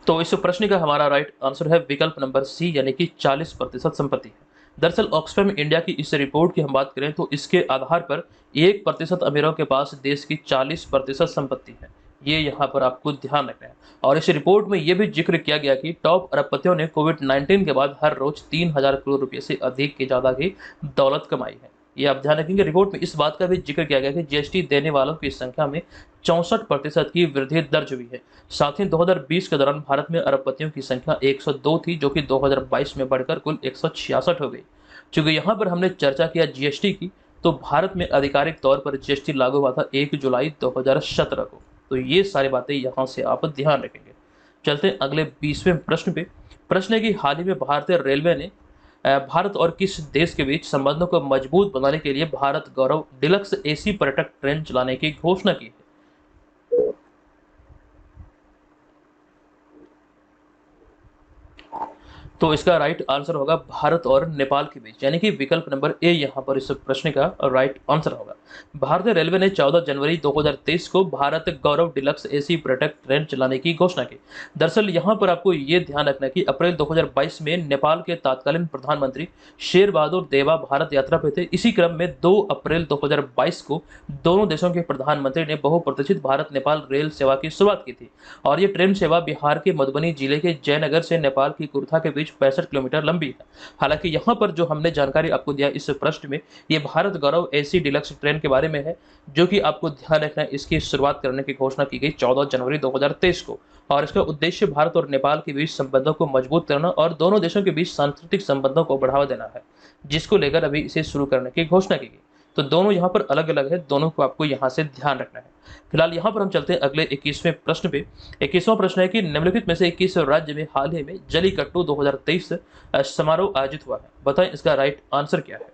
तो इस प्रश्न का हमारा राइट आंसर है विकल्प नंबर सी, यानी कि 40% संपत्ति है। दरअसल ऑक्सफैम इंडिया की इस रिपोर्ट की हम बात करें तो इसके आधार पर 1% अमीरों के पास देश की 40% संपत्ति है। ये यहाँ पर आपको ध्यान रखना है। और इस रिपोर्ट में ये भी जिक्र किया गया कि टॉप अरबपतियों ने कोविड-19 के बाद हर रोज 3000 करोड़ रुपए से अधिक की ज़्यादा की दौलत कमाई है। ये आप ध्यान रखेंगे। रिपोर्ट में इस बात का भी जिक्र किया गया कि जीएसटी देने वालों की संख्या में 64% की वृद्धि दर्ज हुई है। साथ ही 2020 के दौरान भारत में अरबपतियों की संख्या 102 थी, जो कि 2022 में बढ़कर कुल 166 हो गई। चूंकि यहाँ पर हमने चर्चा किया जीएसटी की, तो भारत में आधिकारिक तौर पर जीएसटी लागू हुआ था 1 जुलाई 2017 को। तो ये सारी बातें यहाँ से आप ध्यान रखेंगे। चलते हैं अगले 20वें प्रश्न पे। प्रश्न है कि हाल ही में भारतीय रेलवे ने भारत और किस देश के बीच संबंधों को मजबूत बनाने के लिए भारत गौरव डिलक्स एसी पर्यटक ट्रेन चलाने की घोषणा की है। तो इसका राइट आंसर होगा भारत और नेपाल के बीच, यानी कि विकल्प नंबर ए यहाँ पर इस प्रश्न का राइट आंसर होगा। भारतीय रेलवे ने 14 जनवरी 2023 को भारत गौरव डिलक्स एसी पर्यटक ट्रेन चलाने की घोषणा की। दरअसल यहाँ पर आपको ये ध्यान रखना है कि अप्रैल 2022 में नेपाल के तत्कालीन प्रधानमंत्री शेर बहादुर देवा भारत यात्रा पे थे। इसी क्रम में 2 अप्रैल 2022 को दोनों देशों के प्रधानमंत्री ने बहुप्रतीक्षित भारत नेपाल रेल सेवा की शुरुआत की थी और ये ट्रेन सेवा बिहार के मधुबनी जिले के जयनगर से नेपाल की कुर्था के बीच 65 किलोमीटर लंबी है। हालांकि यहाँ पर जो हमने जानकारी आपको दिया इस प्रश्न में, ये भारत गौरव एसी डिलक्स ट्रेन के बारे में है, जो कि आपको ध्यान रखना है इसकी शुरुआत करने की घोषणा की गई 14 जनवरी 2023 को और इसका उद्देश्य भारत और नेपाल के बीच संबंधों को मजबूत करना और दोनों देशों के बीच सांस्कृतिक संबंधों को बढ़ावा देना है, जिसको लेकर अभी इसे शुरू करने की घोषणा की गई। तो दोनों यहाँ पर अलग अलग है, दोनों को आपको यहाँ से ध्यान रखना है। फिलहाल यहाँ पर हम चलते हैं अगले 21वें प्रश्न पे। 21वां प्रश्न है कि निम्नलिखित में से 21 राज्य में हाल ही में जलीकट्टू 2023 समारोह आयोजित हुआ है। बताएं इसका राइट आंसर क्या है।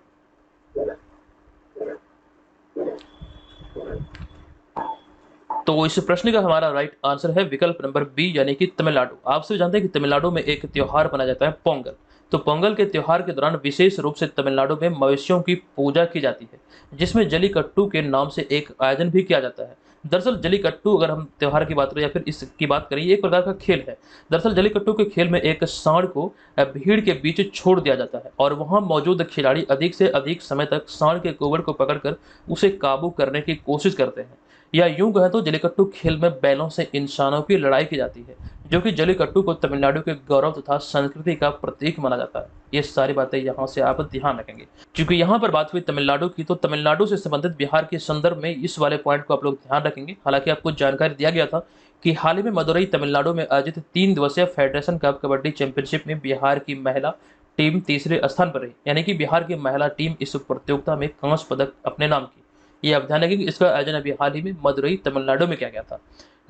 तो इस प्रश्न का हमारा राइट आंसर है विकल्प नंबर बी, यानी कि तमिलनाडु। आप सभी जानते हैं कि तमिलनाडु में एक त्योहार मनाया जाता है पोंगल। तो पोंगल के त्योहार के दौरान विशेष रूप से तमिलनाडु में मवेशियों की पूजा की जाती है, जिसमें जलीकट्टू के नाम से एक आयोजन भी किया जाता है। दरअसल जलीकट्टू, अगर हम त्योहार की बात करें या फिर इसकी बात करें, ये एक प्रकार का खेल है। दरअसल जलीकट्टू के खेल में एक सांड को भीड़ के बीच छोड़ दिया जाता है और वहां मौजूद खिलाड़ी अधिक से अधिक समय तक सांड के गोबर को पकड़कर उसे काबू करने की कोशिश करते हैं। या यूं कहें तो जलीकट्टू खेल में बैलों से इंसानों की लड़ाई की जाती है, जो कि जलीकट्टू को तमिलनाडु के गौरव तथा संस्कृति का प्रतीक माना जाता है। ये सारी बातें यहाँ से आप ध्यान रखेंगे। क्योंकि यहाँ पर बात हुई तमिलनाडु की, तो तमिलनाडु से संबंधित बिहार के संदर्भ में इस वाले पॉइंट को आप लोग ध्यान रखेंगे। हालांकि आपको जानकारी दिया गया था कि हाल ही में मदुरई तमिलनाडु में आयोजित 3 दिवसीय फेडरेशन कप कबड्डी चैंपियनशिप में बिहार की महिला टीम तीसरे स्थान पर रही, यानी कि बिहार की महिला टीम इस प्रतियोगिता में कांस्य पदक अपने नाम की। ये आप ध्यान रखेंगे, इसका आयोजन अभी हाल ही में मदुरई तमिलनाडु में किया गया था।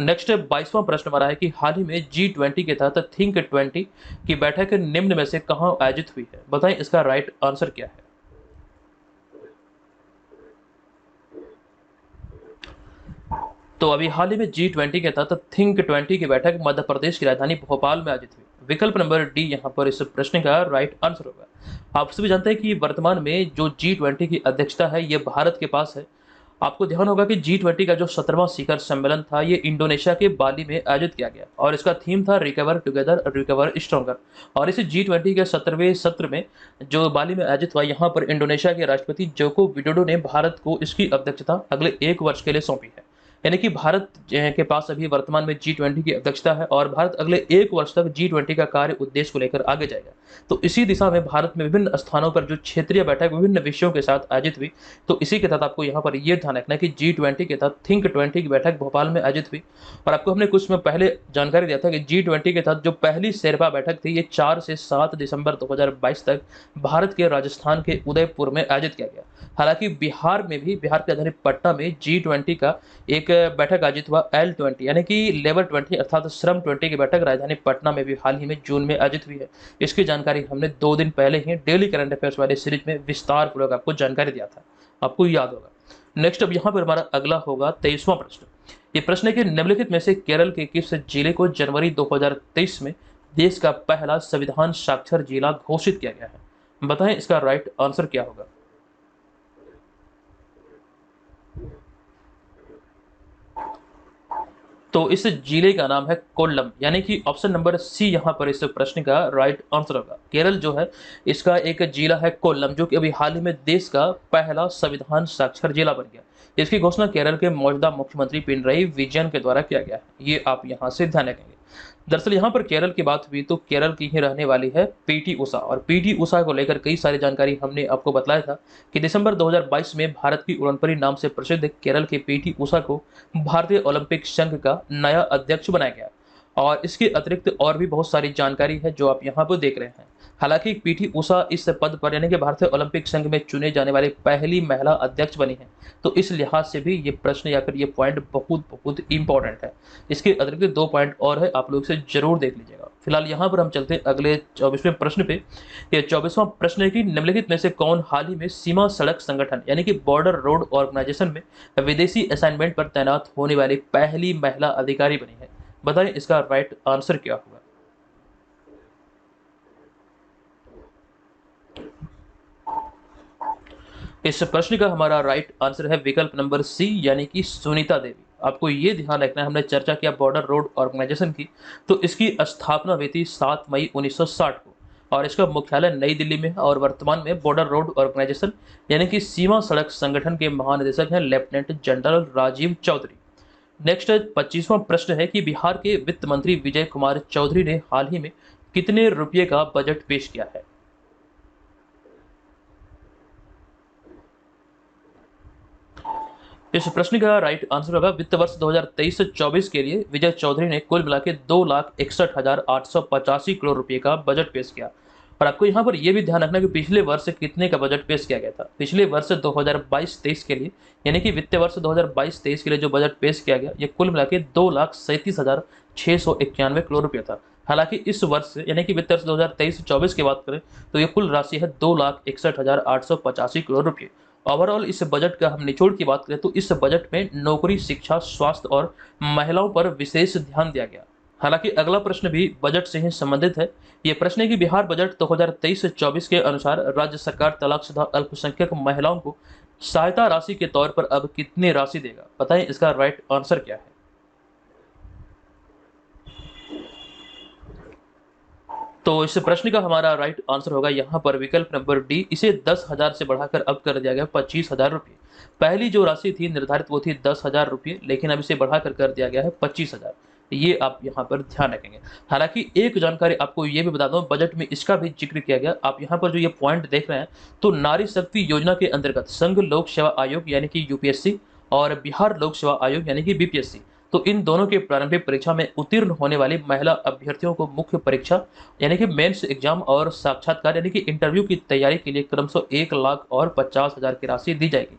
नेक्स्ट 22वां प्रश्न हमारा है कि हाल ही में G20 के तहत थिंक 20 की बैठक निम्न में से कहां आयोजित हुई है। बताएं इसका राइट आंसर क्या है। तो अभी हाल ही में G20 के तहत थिंक 20 की बैठक मध्य प्रदेश की राजधानी भोपाल में आयोजित हुई। विकल्प नंबर डी यहाँ पर इस प्रश्न का राइट आंसर होगा। आप सभी जानते हैं कि वर्तमान में जो G20 की अध्यक्षता है ये भारत के पास है। आपको ध्यान होगा कि G20 का जो 17वां शिखर सम्मेलन था ये इंडोनेशिया के बाली में आयोजित किया गया और इसका थीम था रिकवर टुगेदर रिकवर स्ट्रॉन्गर। और इस G20 के 17वें सत्र में जो बाली में आयोजित हुआ, यहाँ पर इंडोनेशिया के राष्ट्रपति जोको विडोडो ने भारत को इसकी अध्यक्षता अगले 1 वर्ष के लिए सौंपी है। यानी कि भारत के पास अभी वर्तमान में G20 की अध्यक्षता है और भारत अगले 1 वर्ष तक G20 का कार्य उद्देश्य को लेकर आगे जाएगा। तो इसी दिशा में भारत में विभिन्न स्थानों पर जो क्षेत्रीय बैठक विभिन्न विषयों के साथ आयोजित हुई, तो इसी के तहत आपको यहाँ पर यह ध्यान रखना है कि G20 के तहत थिंक 20 की बैठक भोपाल में आयोजित हुई। और आपको हमने कुछ में पहले जानकारी दिया था कि G20 के तहत जो पहली शेरपा बैठक थी ये 4 से 7 दिसंबर 2022 तक भारत के राजस्थान के उदयपुर में आयोजित किया गया। हालांकि बिहार में भी, बिहार की राजधानी पटना में G20 का एक बैठक आयोजित हुआ L20 यानी कि लेबर 20 अर्थात श्रम 20 की बैठक राजधानी पटना में भी हाल ही में जून में आयोजित हुई है। इसकी जानकारी हमने 2 दिन पहले ही डेली करंट अफेयर्स वाले सीरीज में विस्तार पूर्वक आपको जानकारी दिया था, आपको याद होगा। नेक्स्ट अब यहाँ पर हमारा अगला होगा 23वां प्रश्न। ये प्रश्न है कि निम्नलिखित में से केरल के किस जिले को जनवरी 2023 में देश का पहला संविधान साक्षर जिला घोषित किया गया है। बताएं इसका राइट आंसर क्या होगा। तो इस जिले का नाम है कोल्लम, यानी कि ऑप्शन नंबर सी यहाँ पर इस प्रश्न का राइट आंसर होगा। केरल जो है इसका एक जिला है कोल्लम, जो कि अभी हाल ही में देश का पहला संविधान साक्षर जिला बन गया। इसकी घोषणा केरल के मौजूदा मुख्यमंत्री पिनरई विजयन के द्वारा किया गया है। ये आप यहाँ से ध्यान रखेंगे। दरअसल यहाँ पर केरल की बात हुई तो केरल की ही रहने वाली है पीटी उषा, और पीटी उषा को लेकर कई सारी जानकारी हमने आपको बताया था कि दिसंबर 2022 में भारत की उड़नपरी नाम से प्रसिद्ध केरल के पीटी उषा को भारतीय ओलंपिक संघ का नया अध्यक्ष बनाया गया। और इसके अतिरिक्त और भी बहुत सारी जानकारी है जो आप यहाँ पर देख रहे हैं। हालांकि पीटी उषा इस पद पर यानी कि भारतीय ओलंपिक संघ में चुने जाने वाली पहली महिला अध्यक्ष बनी है। तो इस लिहाज से भी ये प्रश्न या फिर ये पॉइंट बहुत बहुत इंपॉर्टेंट है। इसके अतिरिक्त 2 पॉइंट और है, आप लोग इसे जरूर देख लीजिएगा। फिलहाल यहाँ पर हम चलते हैं अगले 24वें प्रश्न पे। ये 24वां प्रश्न है कि निम्नलिखित में से कौन हाल ही में सीमा सड़क संगठन यानी कि बॉर्डर रोड ऑर्गेनाइजेशन में विदेशी असाइनमेंट पर तैनात होने वाली पहली महिला अधिकारी बनी है? बताएं इसका राइट आंसर क्या होगा। इस प्रश्न का हमारा राइट आंसर है विकल्प नंबर सी यानी कि सुनीता देवी। आपको ये ध्यान रखना है, हमने चर्चा किया बॉर्डर रोड ऑर्गेनाइजेशन की, तो इसकी स्थापना हुई थी 7 मई 1960 को और इसका मुख्यालय नई दिल्ली में है और वर्तमान में बॉर्डर रोड ऑर्गेनाइजेशन यानी कि सीमा सड़क संगठन के महानिदेशक हैं lieutenant general Rajiv Chaudhary. Next 25वां प्रश्न है कि बिहार के वित्त मंत्री विजय कुमार चौधरी ने हाल ही में कितने रुपये का बजट पेश किया है? इस प्रश्न का राइट आंसर होगा वित्त वर्ष 2023-24 के लिए विजय चौधरी ने कुल मिला के 2,61,885 करोड़ रुपए का बजट पेश किया। और आपको यहाँ पर यह भी ध्यान रखना कि पिछले वर्ष कितने का बजट पेश किया गया था। पिछले वर्ष 2022-23 के लिए यानी कि वित्तीय वर्ष 2022-23 के लिए जो बजट पेश किया गया ये कुल मिला के 2,37,691 करोड़ रुपये था। हालांकि इस वर्ष यानी कि वित्त वर्ष 2023-24 की बात करें तो ये कुल राशि है 2,61,885 करोड़ रुपये। ओवरऑल इस बजट का हम निचोड़ की बात करें तो इस बजट में नौकरी, शिक्षा, स्वास्थ्य और महिलाओं पर विशेष ध्यान दिया गया। हालांकि अगला प्रश्न भी बजट से ही संबंधित है। ये प्रश्न है कि बिहार बजट 2023-24 के अनुसार राज्य सरकार तलाकशुदा अल्पसंख्यक महिलाओं को सहायता राशि के तौर पर अब कितनी राशि देगा? बताएं इसका राइट आंसर क्या है। तो इस प्रश्न का हमारा राइट आंसर होगा यहाँ पर विकल्प नंबर डी। इसे 10,000 से बढ़ाकर अब कर दिया गया 25,000 रुपये। पहली जो राशि थी निर्धारित वो थी 10,000 रुपये, लेकिन अब इसे बढ़ाकर कर दिया गया है 25,000। ये आप यहाँ पर ध्यान रखेंगे। हालांकि एक जानकारी आपको ये भी बता दूं, बजट में इसका भी जिक्र किया गया। आप यहाँ पर जो ये पॉइंट देख रहे हैं तो नारी शक्ति योजना के अंतर्गत संघ लोक सेवा आयोग यानी कि यूपीएससी और बिहार लोक सेवा आयोग यानी कि बीपीएससी, तो इन दोनों के प्रारंभिक परीक्षा में उत्तीर्ण होने वाली महिला अभ्यर्थियों को मुख्य परीक्षा यानी कि मेंस एग्जाम और साक्षात्कार यानी कि इंटरव्यू की तैयारी के लिए क्रमशः 1,00,000 और 50,000 की राशि दी जाएगी।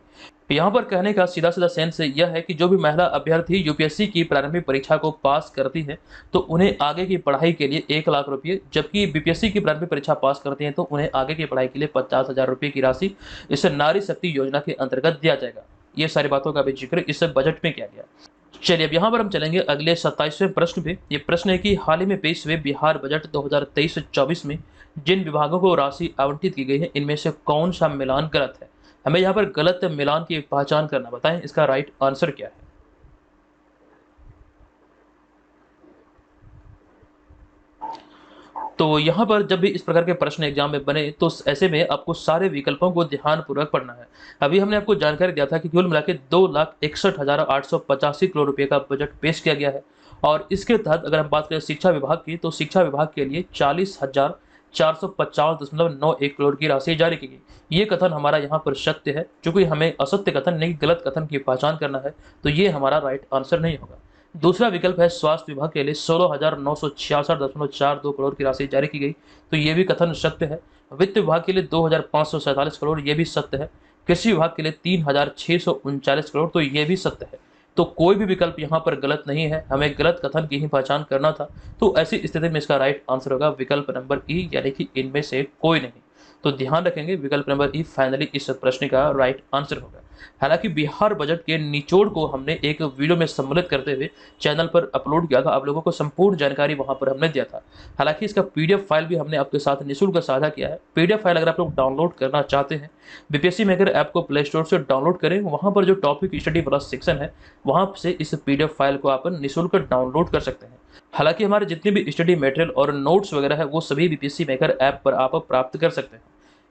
यहाँ पर कहने का सीधा सीधा सेंस यह है कि जो भी महिला अभ्यर्थी यूपीएससी की प्रारंभिक परीक्षा को पास करती है तो उन्हें आगे की पढ़ाई के लिए 1,00,000 रुपये, जबकि बीपीएससी की प्रारंभिक परीक्षा पास करती हैं तो उन्हें आगे की पढ़ाई के लिए 50,000 रुपये की राशि इस नारी शक्ति योजना के अंतर्गत दिया जाएगा। ये सारी बातों का भी जिक्र इस बजट में किया गया। चलिए अब यहाँ पर हम चलेंगे अगले 27वें प्रश्न पे। ये प्रश्न है कि हाल ही में पेश हुए बिहार बजट 2023-24 में जिन विभागों को राशि आवंटित की गई है इनमें से कौन सा मिलान गलत है? हमें यहाँ पर गलत मिलान की पहचान करना, बताएं इसका राइट आंसर क्या है। तो यहाँ पर जब भी इस प्रकार के प्रश्न एग्जाम में बने तो ऐसे में आपको सारे विकल्पों को ध्यानपूर्वक पढ़ना है। अभी हमने आपको जानकारी दिया था कि कुल मिला के 2,61,885 करोड़ रुपए का बजट पेश किया गया है और इसके तहत अगर हम बात करें शिक्षा विभाग की तो शिक्षा विभाग के लिए 40,450.91 करोड़ की राशि जारी की गई। ये कथन हमारा यहाँ पर सत्य है, चूंकि हमें असत्य कथन नहीं गलत कथन की पहचान करना है तो ये हमारा राइट आंसर नहीं होगा। दूसरा विकल्प है स्वास्थ्य विभाग के लिए 16,966.42 करोड़ की राशि जारी की गई, तो ये भी कथन सत्य है। वित्त विभाग के लिए 2,547 करोड़, ये भी सत्य है। कृषि विभाग के लिए 3,639 करोड़, तो ये भी सत्य है। तो कोई भी विकल्प यहाँ पर गलत नहीं है, हमें गलत कथन की ही पहचान करना था। तो ऐसी स्थिति में इसका राइट आंसर होगा विकल्प नंबर ई यानी कि इनमें से कोई नहीं। तो ध्यान रखेंगे विकल्प नंबर ई फाइनली इस प्रश्न का राइट आंसर होगा। हालांकि बिहार बजट के निचोड़ को हमने एक वीडियो में सम्मिलित करते हुए चैनल पर अपलोड किया था, आप लोगों को संपूर्ण जानकारी वहां पर हमने दिया था। हालांकि इसका पीडीएफ फाइल भी हमने आपके साथ निःशुल्क साझा किया है। पीडीएफ फाइल अगर आप लोग डाउनलोड करना चाहते हैं, बीपीएससी मेकर ऐप को प्ले स्टोर से डाउनलोड करें, वहां पर जो टॉपिक स्टडी प्लस सेक्शन है वहां से इस पीडीएफ फाइल को आप निःशुल्क डाउनलोड कर सकते हैं। हालांकि हमारे जितने भी स्टडी मटेरियल और नोट्स वगैरह है वो सभी बीपीएससी मेकर ऐप पर आप प्राप्त कर सकते हैं।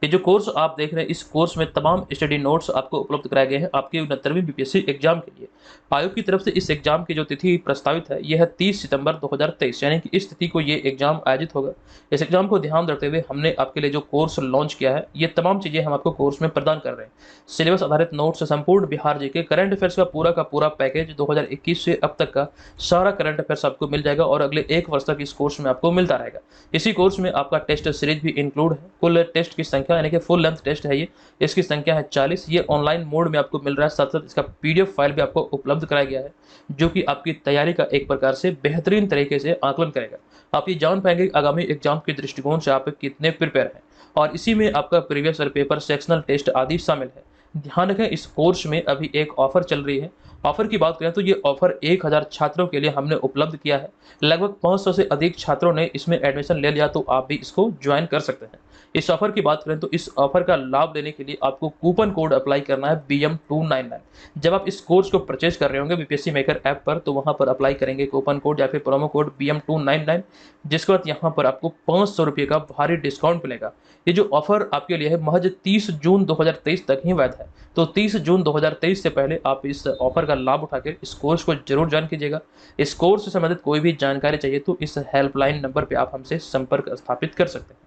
ये जो कोर्स आप देख रहे हैं, इस कोर्स में तमाम स्टडी नोट्स आपको उपलब्ध कराए गए हैं आपके 69वीं बीपीएससी एग्जाम के लिए। आयोग की तरफ से इस एग्जाम की जो तिथि प्रस्तावित है, यह है 30 सितंबर 2023, यानी कि इस तिथि को ये एग्जाम आयोजित होगा। इस एग्जाम को ध्यान रखते हुए हमने आपके लिए जो कोर्स लॉन्च किया है, ये तमाम चीज़ें हम आपको कोर्स में प्रदान कर रहे हैं। सिलेबस आधारित नोट्स, संपूर्ण बिहार जीके, करंट अफेयर्स का पूरा पैकेज 2021 से अब तक का सारा करंट अफेयर्स आपको मिल जाएगा और अगले 1 वर्ष तक इस कोर्स में आपको मिलता रहेगा। इसी कोर्स में आपका टेस्ट सीरीज भी इंक्लूड है। कुल टेस्ट की संख्या, यानी कि फुल लेंथ टेस्ट है ये, इसकी संख्या है 40। ये ऑनलाइन मोड में आपको मिल रहा है, साथ साथ इसका पीडीएफ फाइल भी आपको उपलब्ध कराया गया है, जो कि आपकी तैयारी का एक प्रकार से बेहतरीन तरीके से आकलन करेगा। आप ये जान पाएंगे आगामी एग्जाम के दृष्टिकोण से आप कितने प्रिपेयर हैं, और इसी में आपका previous year paper, sectional test आदि शामिल है। ध्यान रखें, इस कोर्स में अभी एक ऑफर चल रही है। ऑफर की बात करें तो ये ऑफर 1000 छात्रों के लिए हमने उपलब्ध किया है। लगभग 500 से अधिक छात्रों ने इसमें एडमिशन ले लिया, तो आप भी इसको ज्वाइन कर सकते हैं। इस ऑफर की बात करें तो इस ऑफर का लाभ लेने के लिए आपको कूपन कोड अप्लाई करना है BM299। जब आप इस कोर्स को परचेज कर रहे होंगे बीपीएससी मेकर ऐप पर, तो वहां पर अप्लाई करेंगे कूपन कोड या फिर प्रोमो कोड BM299, जिसके बाद यहाँ पर आपको 500 रुपये का भारी डिस्काउंट मिलेगा। ये जो ऑफर आपके लिए है, महज 30 जून 2023 तक ही वैध है। तो 30 जून 2023 से पहले आप इस ऑफर का लाभ उठाकर इस कोर्स को जरूर ज्वाइन कीजिएगा। इस कोर्स से संबंधित कोई भी जानकारी चाहिए तो इस हेल्पलाइन नंबर पे आप हमसे संपर्क स्थापित कर सकते हैं।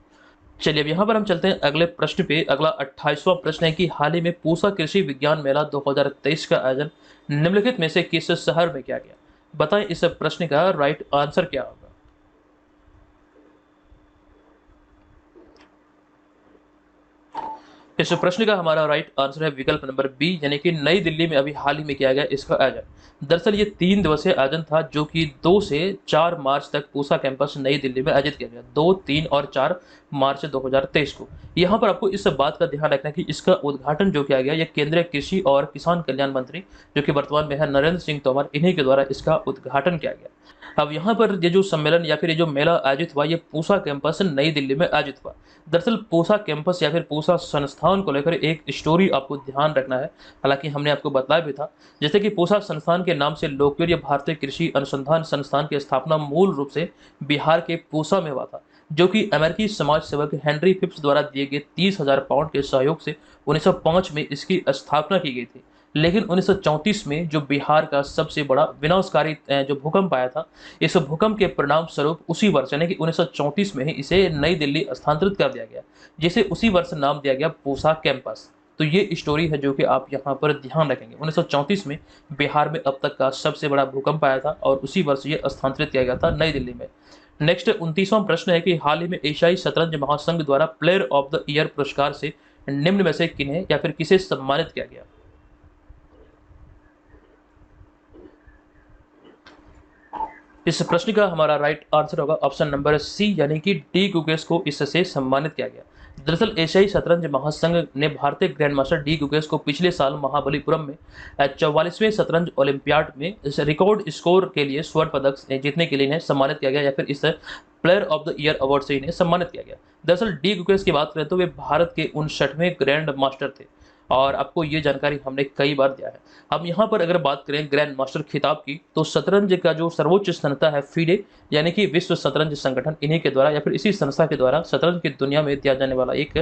चलिए अब यहाँ पर हम चलते हैं अगले प्रश्न पे। अगला 28वां प्रश्न है कि हाल ही में पूसा कृषि विज्ञान मेला 2023 का आयोजन निम्नलिखित में से किस शहर में किया गया? बताएं इस प्रश्न का राइट आंसर क्या होगा। इस प्रश्न का हमारा राइट आंसर है विकल्प नंबर बी, यानी कि नई दिल्ली में अभी हाल ही में किया गया इसका आयोजन। दरअसल ये 3 दिवसीय आयोजन था, जो कि 2 से 4 मार्च तक पूसा कैंपस नई दिल्ली में आयोजित किया गया। 2, 3 और 4 मार्च 2023 को। यहाँ पर आपको इस बात का ध्यान रखना है कि इसका उद्घाटन जो किया गया, ये केंद्रीय कृषि और किसान कल्याण मंत्री, जो कि वर्तमान में है नरेंद्र सिंह तोमर, इन्हीं के द्वारा इसका उद्घाटन किया गया। अब यहाँ पर ये जो सम्मेलन या फिर ये जो मेला आयोजित हुआ, ये पूसा कैंपस नई दिल्ली में आयोजित हुआ। दरअसल पूसा कैंपस या फिर पूसा संस्थान को लेकर एक स्टोरी आपको ध्यान रखना है। हालांकि हमने आपको बताया भी था, जैसे कि पूसा संस्थान के नाम से लोकप्रिय भारतीय कृषि अनुसंधान संस्थान की स्थापना मूल रूप से बिहार के पूसा में हुआ था, जो कि अमेरिकी समाज सेवक हेनरी फिप्स द्वारा दिए गए 30,000 पाउंड के सहयोग से 1905 में इसकी स्थापना की गई थी। लेकिन 1934 में जो बिहार का सबसे बड़ा विनाशकारी जो भूकंप आया था, इस भूकंप के परिणाम स्वरूप उसी वर्ष, यानी कि 1934 में ही इसे नई दिल्ली स्थानांतरित कर दिया गया, जिसे उसी वर्ष नाम दिया गया पूसा कैंपस। तो ये स्टोरी है जो कि आप यहाँ पर ध्यान रखेंगे। 1934 में बिहार में अब तक का सबसे बड़ा भूकंप आया था और उसी वर्ष ये स्थानांतरित किया गया था नई दिल्ली में। नेक्स्ट 29वां प्रश्न है कि हाल ही में एशियाई शतरंज महासंघ द्वारा प्लेयर ऑफ द ईयर पुरस्कार से निम्न में से किन्हें या फिर किसे सम्मानित किया गया? इस प्रश्न का हमारा राइट आंसर होगा ऑप्शन नंबर सी, यानी कि डी गुकेश को इससे सम्मानित किया गया। दरअसल एशियाई शतरंज महासंघ ने भारतीय ग्रैंड मास्टर डी गुकेश को पिछले साल महाबलीपुरम में 44वें शतरंज ओलंपियाड में इस रिकॉर्ड स्कोर के लिए स्वर्ण पदक जीतने के लिए इन्हें सम्मानित किया गया, या फिर इस player of the year award से इन्हें सम्मानित किया गया। दरअसल डी गुकेश की बात करें तो वे भारत के 59वें ग्रैंड मास्टर थे, और आपको ये जानकारी हमने कई बार दिया है। अब यहाँ पर अगर बात करें ग्रैंड मास्टर खिताब की, तो शतरंज का जो सर्वोच्च संस्था है फीडे, यानी कि विश्व शतरंज संगठन, इन्हीं के द्वारा या फिर इसी संस्था के द्वारा शतरंज की दुनिया में दिया जाने वाला एक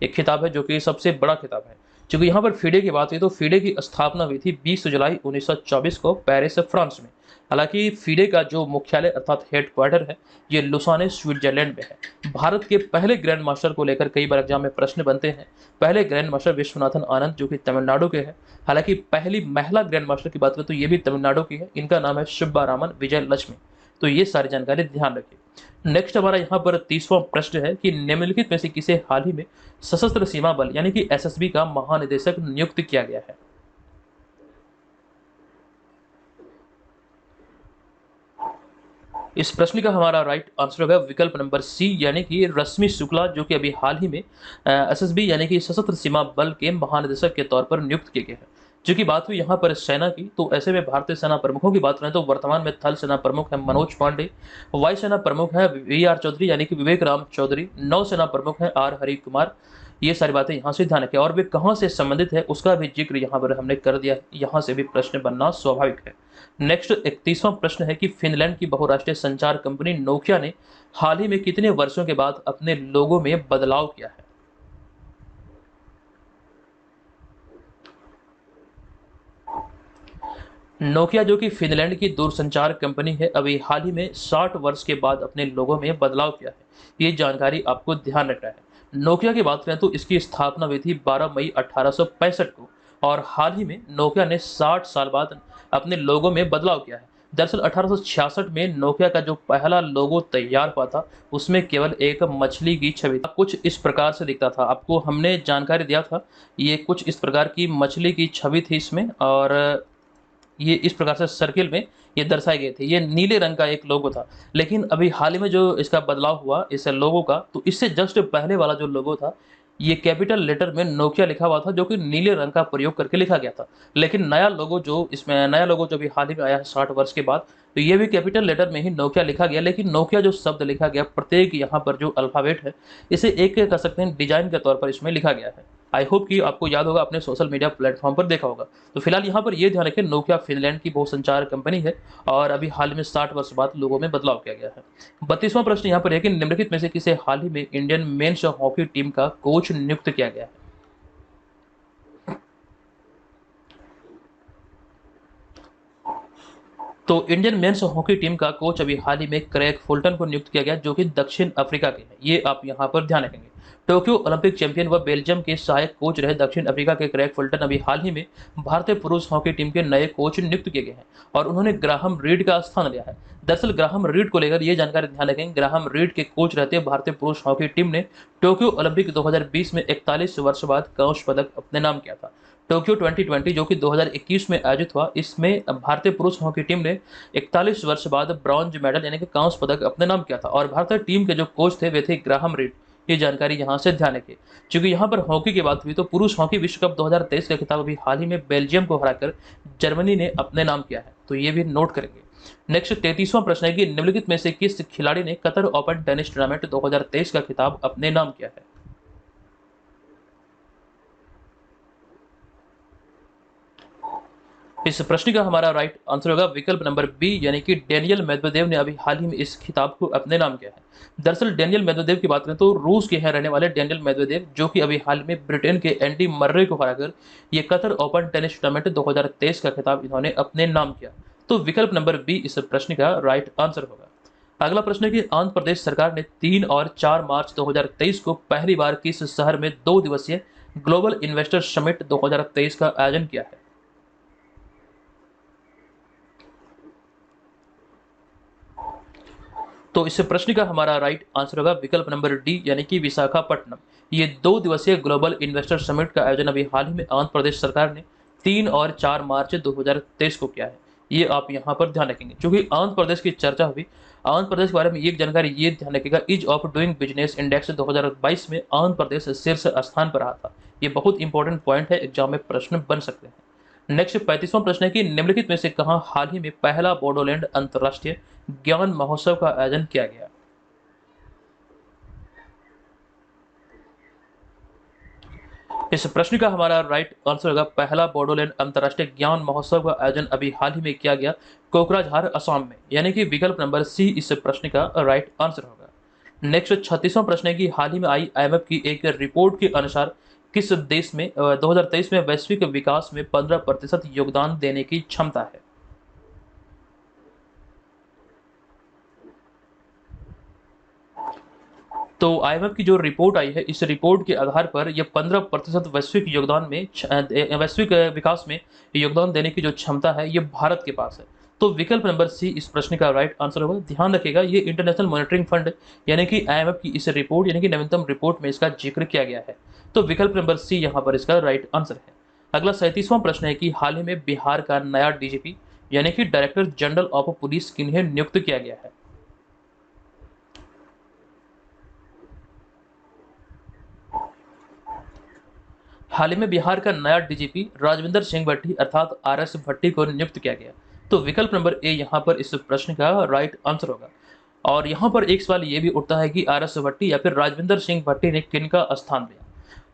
खिताब है, जो कि सबसे बड़ा खिताब है। चूंकि यहाँ पर फीडे की बात हुई तो फीडे की स्थापना हुई थी 20 जुलाई 1924 को पेरिस फ्रांस में। हालांकि फीडे का जो मुख्यालय अर्थात हेडक्वार्टर है, ये लुसाने स्विट्जरलैंड में है। भारत के पहले ग्रैंड मास्टर को लेकर कई बार एग्जाम में प्रश्न बनते हैं। पहले ग्रैंड मास्टर विश्वनाथन आनंद, जो कि तमिलनाडु के हैं। हालांकि पहली महिला ग्रैंड मास्टर की बात करें तो ये भी तमिलनाडु की है, इनका नाम है सुब्बा रामन विजय लक्ष्मी। तो ये सारी जानकारी ध्यान रखिए। नेक्स्ट हमारा यहाँ पर 30वां प्रश्न है कि निम्नलिखित में से किसे हाल ही में सशस्त्र सीमा बल यानी कि एसएसबी का महानिदेशक नियुक्त किया गया है? इस प्रश्न का हमारा राइट आंसर होगा विकल्प नंबर सी, यानी कि रश्मि शुक्ला, जो कि अभी हाल ही में एसएसबी यानी कि सशस्त्र सीमा बल के महानिदेशक के तौर पर नियुक्त किए गए हैं। जो कि बात हुई यहाँ पर सेना की, तो ऐसे में भारतीय सेना प्रमुखों की बात करें तो वर्तमान में थल सेना प्रमुख है मनोज पांडे, वायुसेना प्रमुख है VR चौधरी यानी कि विवेक राम चौधरी, नौसेना प्रमुख है R हरि कुमार। ये सारी बातें यहाँ से ध्यान रखें, और वे कहाँ से संबंधित है उसका भी जिक्र यहाँ पर हमने कर दिया। यहाँ से भी प्रश्न बनना स्वाभाविक है। नेक्स्ट 31वां प्रश्न है कि फिनलैंड की बहुराष्ट्रीय संचार कंपनी नोकिया ने हाल ही में कितने वर्षों के बाद अपने लोगो में बदलाव किया है? नोकिया जो कि फिनलैंड की दूरसंचार कंपनी है, अभी हाल ही में 60 वर्ष के बाद अपने लोगों में बदलाव किया है। ये जानकारी आपको ध्यान रखना है। नोकिया की बात करें तो इसकी स्थापना हुई थी 12 मई 1865 को, और हाल ही में नोकिया ने 60 साल बाद अपने लोगो में बदलाव किया है। दरअसल 1866 में नोकिया का जो पहला लोगो तैयार हुआ था, उसमें केवल एक मछली की छवि था। कुछ इस प्रकार से दिखता था, आपको हमने जानकारी दिया था। ये कुछ इस प्रकार की मछली की छवि थी इसमें, और ये इस प्रकार से सर्किल में ये दर्शाए गए थे। ये नीले रंग का एक लोगो था। लेकिन अभी हाल ही में जो इसका बदलाव हुआ इस लोगो का, तो इससे जस्ट पहले वाला जो लोगो था, ये कैपिटल लेटर में नोकिया लिखा हुआ था, जो कि नीले रंग का प्रयोग करके लिखा गया था। लेकिन नया लोगो जो अभी हाल ही में आया है 60 वर्ष के बाद, तो ये भी कैपिटल लेटर में ही नोकिया लिखा गया। लेकिन नोकिया जो शब्द लिखा गया, प्रत्येक यहाँ पर जो अल्फ़ाबेट है, इसे एक कह सकते हैं डिज़ाइन के तौर पर इसमें लिखा गया है। आई होप कि आपको याद होगा, अपने सोशल मीडिया प्लेटफ़ॉर्म पर देखा होगा। तो फिलहाल यहाँ पर ये ध्यान रखें, नोकिया फ़िनलैंड की बहुसंचार कंपनी है, और अभी हाल में 60 वर्ष बाद लोगों में बदलाव किया गया है। 32वां प्रश्न यहाँ पर है कि निम्नलिखित में से किसे हाल ही में इंडियन मेन्स हॉकी टीम का कोच नियुक्त किया गया है? तो इंडियन मेंस हॉकी टीम का कोच अभी हाल ही में क्रेग फुलटन को नियुक्त किया गया, जो कि दक्षिण अफ्रीका के हैं। ये आप यहाँ पर ध्यान रखेंगे। टोक्यो ओलंपिक चैंपियन व बेल्जियम के सहायक कोच रहे दक्षिण अफ्रीका के क्रेग फुलटन अभी हाल ही में भारतीय पुरुष हॉकी टीम के नए कोच नियुक्त किए गए हैं, और उन्होंने ग्राहम रीड का स्थान लिया है। दरअसल ग्राहम रीड को लेकर ये जानकारी ध्यान रखेंगे, ग्राहम रीड के कोच रहते भारतीय पुरुष हॉकी टीम ने टोक्यो ओलंपिक 2020 में 41 वर्ष बाद कांस्य पदक अपने नाम किया था। टोक्यो 2020 जो कि 2021 में आयोजित हुआ, इसमें भारतीय पुरुष हॉकी टीम ने 41 वर्ष बाद ब्रॉन्ज मेडल यानी कि कांस्य पदक अपने नाम किया था, और भारतीय टीम के जो कोच थे वे थे ग्राहम रीड। ये जानकारी यहाँ से ध्यान रखिए। चूंकि यहाँ पर हॉकी की बात हुई, तो पुरुष हॉकी विश्व कप 2023 का खिताब अभी हाल ही में बेल्जियम को हराकर जर्मनी ने अपने नाम किया है, तो ये भी नोट करेंगे। नेक्स्ट 33वां प्रश्न है कि निम्नलिखित में से किस खिलाड़ी ने कतर ओपन टेनिस टूर्नामेंट 2023 का खिताब अपने नाम किया है? इस प्रश्न का हमारा राइट आंसर होगा विकल्प नंबर बी, यानी कि डेनियल मेदवेदेव ने अभी हाल ही में इस खिताब को अपने नाम किया है। दरअसल डेनियल मेदवेदेव की बात करें तो रूस के हैं रहने वाले डेनियल मेदवेदेव, जो कि अभी हाल में ब्रिटेन के एंडी मर्रे को हराकर ये कतर ओपन टेनिस टूर्नामेंट 2023 का खिताब इन्होंने अपने नाम किया। तो विकल्प नंबर बी इस प्रश्न का राइट आंसर होगा। अगला प्रश्न है कि आंध्र प्रदेश सरकार ने 3 और 4 मार्च 2023 को पहली बार किस शहर में 2 दिवसीय ग्लोबल इन्वेस्टर समिट 2023 का आयोजन किया है? तो इस प्रश्न का हमारा राइट आंसर होगा विकल्प नंबर डी, यानी कि विशाखापट्टनम। ये 2 दिवसीय ग्लोबल इन्वेस्टर समिट का आयोजन अभी हाल ही में आंध्र प्रदेश सरकार ने 3 और 4 मार्च 2023 को किया है। ये आप यहाँ पर ध्यान रखेंगे, क्योंकि आंध्र प्रदेश की चर्चा हुई। आंध्र प्रदेश के बारे में एक जानकारी ये ध्यान रखिएगा, ease of doing business index 2022 में आंध्र प्रदेश शीर्ष स्थान पर रहा था। ये बहुत इंपॉर्टेंट पॉइंट है, एग्जाम में प्रश्न बन सकते हैं। नेक्स्ट 35वां प्रश्न है कि निम्नलिखित में से कहाँ हाल ही में पहला बोडोलैंड अंतर्राष्ट्रीय ज्ञान महोत्सव का आयोजन किया गया? इस प्रश्न का हमारा राइट आंसर होगा पहला बोडोलैंड अंतर्राष्ट्रीय ज्ञान महोत्सव का आयोजन अभी हाल ही में किया गया कोकराझार, असम में, यानी कि विकल्प नंबर सी इस प्रश्न का राइट आंसर होगा। नेक्स्ट 36वां प्रश्न है कि हाल ही में आई IMF की एक रिपोर्ट के अनुसार किस देश में 2023 में वैश्विक विकास में 15% योगदान देने की क्षमता है? तो IMF की जो रिपोर्ट आई है, इस रिपोर्ट के आधार पर यह 15% वैश्विक विकास में योगदान देने की जो क्षमता है, ये भारत के पास है। तो विकल्प नंबर सी इस प्रश्न का राइट आंसर होगा। ध्यान रखिएगा, ये इंटरनेशनल मॉनिटरिंग फंड यानी कि IMF की इस रिपोर्ट यानी कि नवीनतम रिपोर्ट में इसका जिक्र किया गया है। तो विकल्प नंबर सी यहाँ पर इसका राइट आंसर है। अगला 37वां प्रश्न है कि हाल ही में बिहार का नया DGP यानी कि डायरेक्टर जनरल ऑफ पुलिस किन्हें नियुक्त किया गया है? हाल ही में बिहार का नया DGP राजविंदर सिंह भट्टी अर्थात RS भट्टी को नियुक्त किया गया। तो विकल्प नंबर ए यहाँ पर इस प्रश्न का राइट आंसर होगा। और यहाँ पर एक सवाल ये भी उठता है कि RS भट्टी या फिर राजविंदर सिंह भट्टी ने किनका स्थान लिया?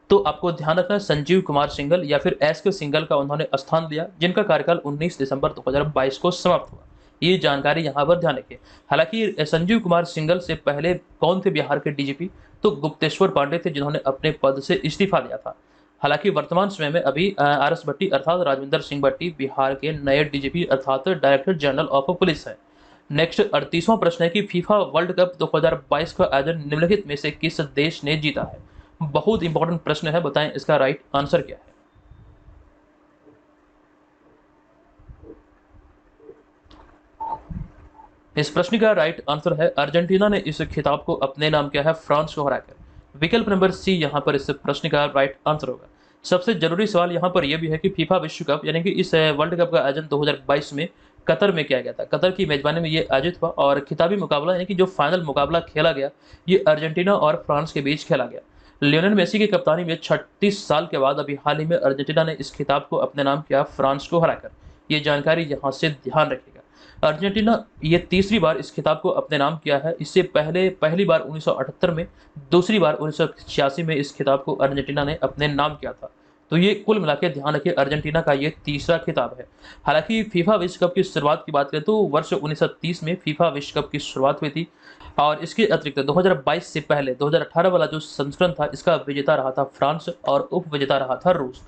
तो आपको ध्यान रखना है, संजीव कुमार सिंघल या फिर SK सिंघल का उन्होंने स्थान लिया, जिनका कार्यकाल 19 दिसंबर 2022 को समाप्त हुआ। ये जानकारी यहाँ पर ध्यान रखिए। हालांकि संजीव कुमार सिंघल से पहले कौन थे बिहार के DGP? तो गुप्तेश्वर पांडे थे, जिन्होंने अपने पद से इस्तीफा दिया था। हालांकि वर्तमान समय में अभी आर एस भट्टी अर्थात राजविंदर सिंह भट्टी बिहार के नए डीजीपी अर्थात डायरेक्टर जनरल ऑफ पुलिस है। नेक्स्ट 38वां प्रश्न है कि फीफा वर्ल्ड कप 2022 का आयोजन निम्नलिखित में से किस देश ने जीता है। बहुत इंपॉर्टेंट प्रश्न है, बताएं इसका राइट आंसर क्या है। इस प्रश्न का राइट आंसर है अर्जेंटीना ने इस खिताब को अपने नाम किया है फ्रांस को हराकर। विकल्प नंबर सी यहाँ पर इस प्रश्न का राइट आंसर होगा। सबसे जरूरी सवाल यहाँ पर यह भी है कि फीफा विश्व कप यानी कि इस वर्ल्ड कप का आयोजन 2022 में कतर में किया गया था। कतर की मेजबानी में ये आयोजित हुआ और खिताबी मुकाबला यानी कि जो फाइनल मुकाबला खेला गया ये अर्जेंटीना और फ्रांस के बीच खेला गया। लियोनेल मेसी की कप्तानी में 36 साल के बाद अभी हाल ही में अर्जेंटीना ने इस खिताब को अपने नाम किया फ्रांस को हराकर। ये जानकारी यहाँ से ध्यान रखिएगा। अर्जेंटीना ये तीसरी बार इस खिताब को अपने नाम किया है। इससे पहले पहली बार 1978 में, दूसरी बार 1986 में इस खिताब को अर्जेंटीना ने अपने नाम किया था। तो ये कुल मिला के ध्यान रखिए अर्जेंटीना का ये तीसरा खिताब है। हालांकि फीफा विश्व कप की शुरुआत की बात करें तो वर्ष 1930 में फीफा विश्व कप की शुरुआत हुई थी और इसके अतिरिक्त 2022 से पहले 2018 वाला जो संस्करण था इसका विजेता रहा था फ्रांस और उप विजेता रहा था रूस।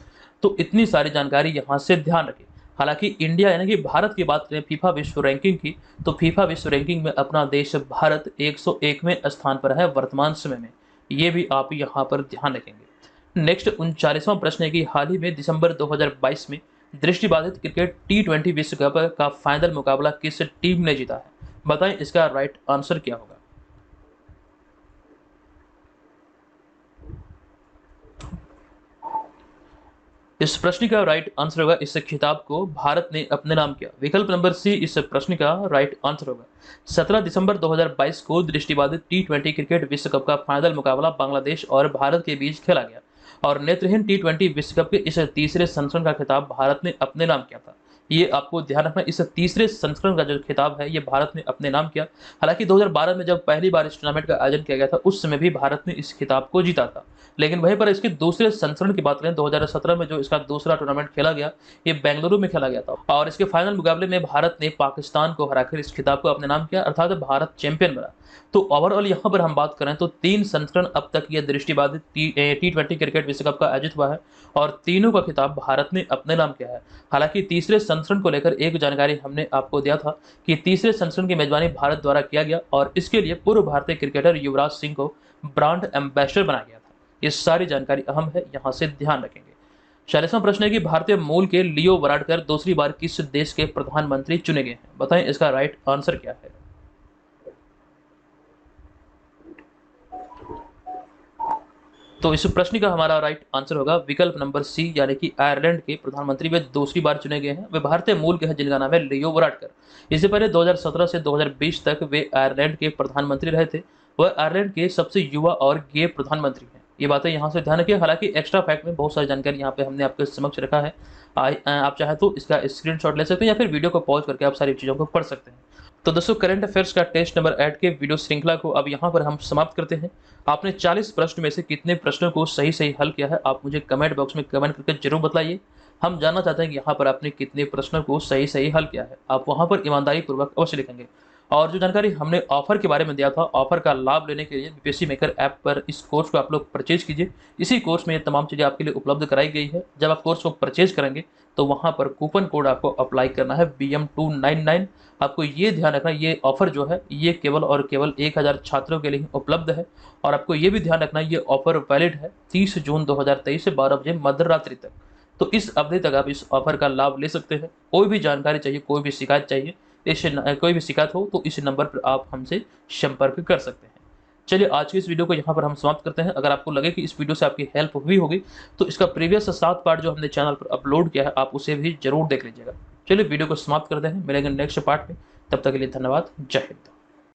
तो इतनी सारी जानकारी यहाँ से ध्यान रखिए। हालांकि इंडिया यानी कि भारत की बात करें फीफा विश्व रैंकिंग की, तो फीफा विश्व रैंकिंग में अपना देश भारत 101वें स्थान पर है वर्तमान समय में। ये भी आप यहाँ पर ध्यान रखेंगे। नेक्स्ट 39वां प्रश्न है कि हाल ही में दिसंबर 2022 में दृष्टिबाधित क्रिकेट T20 विश्व कप का फाइनल मुकाबला किस टीम ने जीता है। बताएं इसका राइट आंसर क्या होगा। इस प्रश्न का राइट आंसर होगा इस खिताब को भारत ने अपने नाम किया। विकल्प नंबर सी इस प्रश्न का राइट आंसर होगा। 17 दिसंबर 2022 को दृष्टिबाधित T20 क्रिकेट विश्व कप का फाइनल मुकाबला बांग्लादेश और भारत के बीच खेला गया और नेत्रहीन T20 विश्व कप के इस तीसरे संस्करण का खिताब भारत ने अपने नाम किया था। ये आपको ध्यान रखना, इस तीसरे संस्करण का जो खिताब है ये भारत ने अपने नाम किया। हालांकि 2012 में जब पहली बार इस टूर्नामेंट का आयोजन किया गया था उस समय भी भारत ने इस खिताब को जीता था। लेकिन वहीं पर इसके दूसरे संस्करण की बात करें 2017 में जो इसका दूसरा टूर्नामेंट खेला गया ये बेंगलुरु में खेला गया था और इसके फाइनल मुकाबले में भारत ने पाकिस्तान को हराकर इस खिताब को अपने नाम किया अर्थात भारत चैंपियन बना। तो ओवरऑल यहाँ पर हम बात करें तो 3 संस्करण अब तक ये दृष्टिबाधित T20 क्रिकेट विश्व कप का आयोजित हुआ है और तीनों का खिताब भारत ने अपने नाम किया है। हालांकि तीसरे संस्करण को लेकर एक जानकारी हमने आपको दिया था कि तीसरे संस्करण की मेजबानी भारत द्वारा किया गया और इसके लिए पूर्व भारतीय क्रिकेटर युवराज सिंह को ब्रांड एम्बेसडर बनाया गया था। ये सारी जानकारी अहम है, यहाँ से ध्यान रखेंगे। 40वां प्रश्न है कि भारतीय मूल के लियो वराडकर दूसरी बार किस देश के प्रधानमंत्री चुने गए हैं। बताएं इसका राइट आंसर क्या है। तो इस प्रश्न का हमारा राइट आंसर होगा विकल्प नंबर सी यानी कि आयरलैंड के प्रधानमंत्री वे दूसरी बार चुने गए हैं। वे भारतीय मूल के हैं जिनका नाम है लियो वराडकर। इससे पहले 2017 से 2020 तक वे आयरलैंड के प्रधानमंत्री रहे थे। वह आयरलैंड के सबसे युवा और गे प्रधानमंत्री हैं। ये बातें यहाँ से ध्यान रखिए। हालांकि एक्स्ट्रा फैक्ट में बहुत सारी जानकारी यहाँ पे हमने आपके समक्ष रखा है। आप चाहे तो इसका स्क्रीनशॉट ले सकते हैं या फिर वीडियो को पॉज करके आप सारी चीज़ों को पढ़ सकते हैं। तो दोस्तों करंट अफेयर्स का टेस्ट नंबर 8 के वीडियो श्रृंखला को अब यहाँ पर हम समाप्त करते हैं। आपने 40 प्रश्न में से कितने प्रश्नों को सही सही हल किया है आप मुझे कमेंट बॉक्स में कमेंट करके जरूर बताइए। हम जानना चाहते हैं कि यहाँ पर आपने कितने प्रश्नों को सही सही हल किया है। आप वहाँ पर ईमानदारी पूर्वक अवश्य लिखेंगे। और जो जानकारी हमने ऑफर के बारे में दिया था, ऑफर का लाभ लेने के लिए बीपीएससी मेकर ऐप पर इस कोर्स को आप लोग परचेज कीजिए। इसी कोर्स में ये तमाम चीज़ें आपके लिए उपलब्ध कराई गई है। जब आप कोर्स को परचेज करेंगे तो वहाँ पर कूपन कोड आपको अप्लाई करना है BM299। आपको ये ध्यान रखना ये ऑफर जो है ये केवल और केवल 1000 छात्रों के लिए उपलब्ध है। और आपको ये भी ध्यान रखना ये ऑफर वैलिड है 30 जून 2023 से 12 बजे मध्य रात्रि तक। तो इस अवधि तक आप इस ऑफर का लाभ ले सकते हैं। कोई भी जानकारी चाहिए, कोई भी शिकायत चाहिए, कोई भी शिकायत हो तो इस नंबर पर आप हमसे संपर्क कर सकते हैं। चलिए आज की इस वीडियो को यहाँ पर हम समाप्त करते हैं। अगर आपको लगे कि इस वीडियो से आपकी हेल्प हुई होगी तो इसका प्रीवियस 7 पार्ट जो हमने चैनल पर अपलोड किया है आप उसे भी जरूर देख लीजिएगा। चलिए वीडियो को समाप्त करते हैं, मिलेंगे नेक्स्ट पार्ट में। तब तक के लिए धन्यवाद। जय हिंद।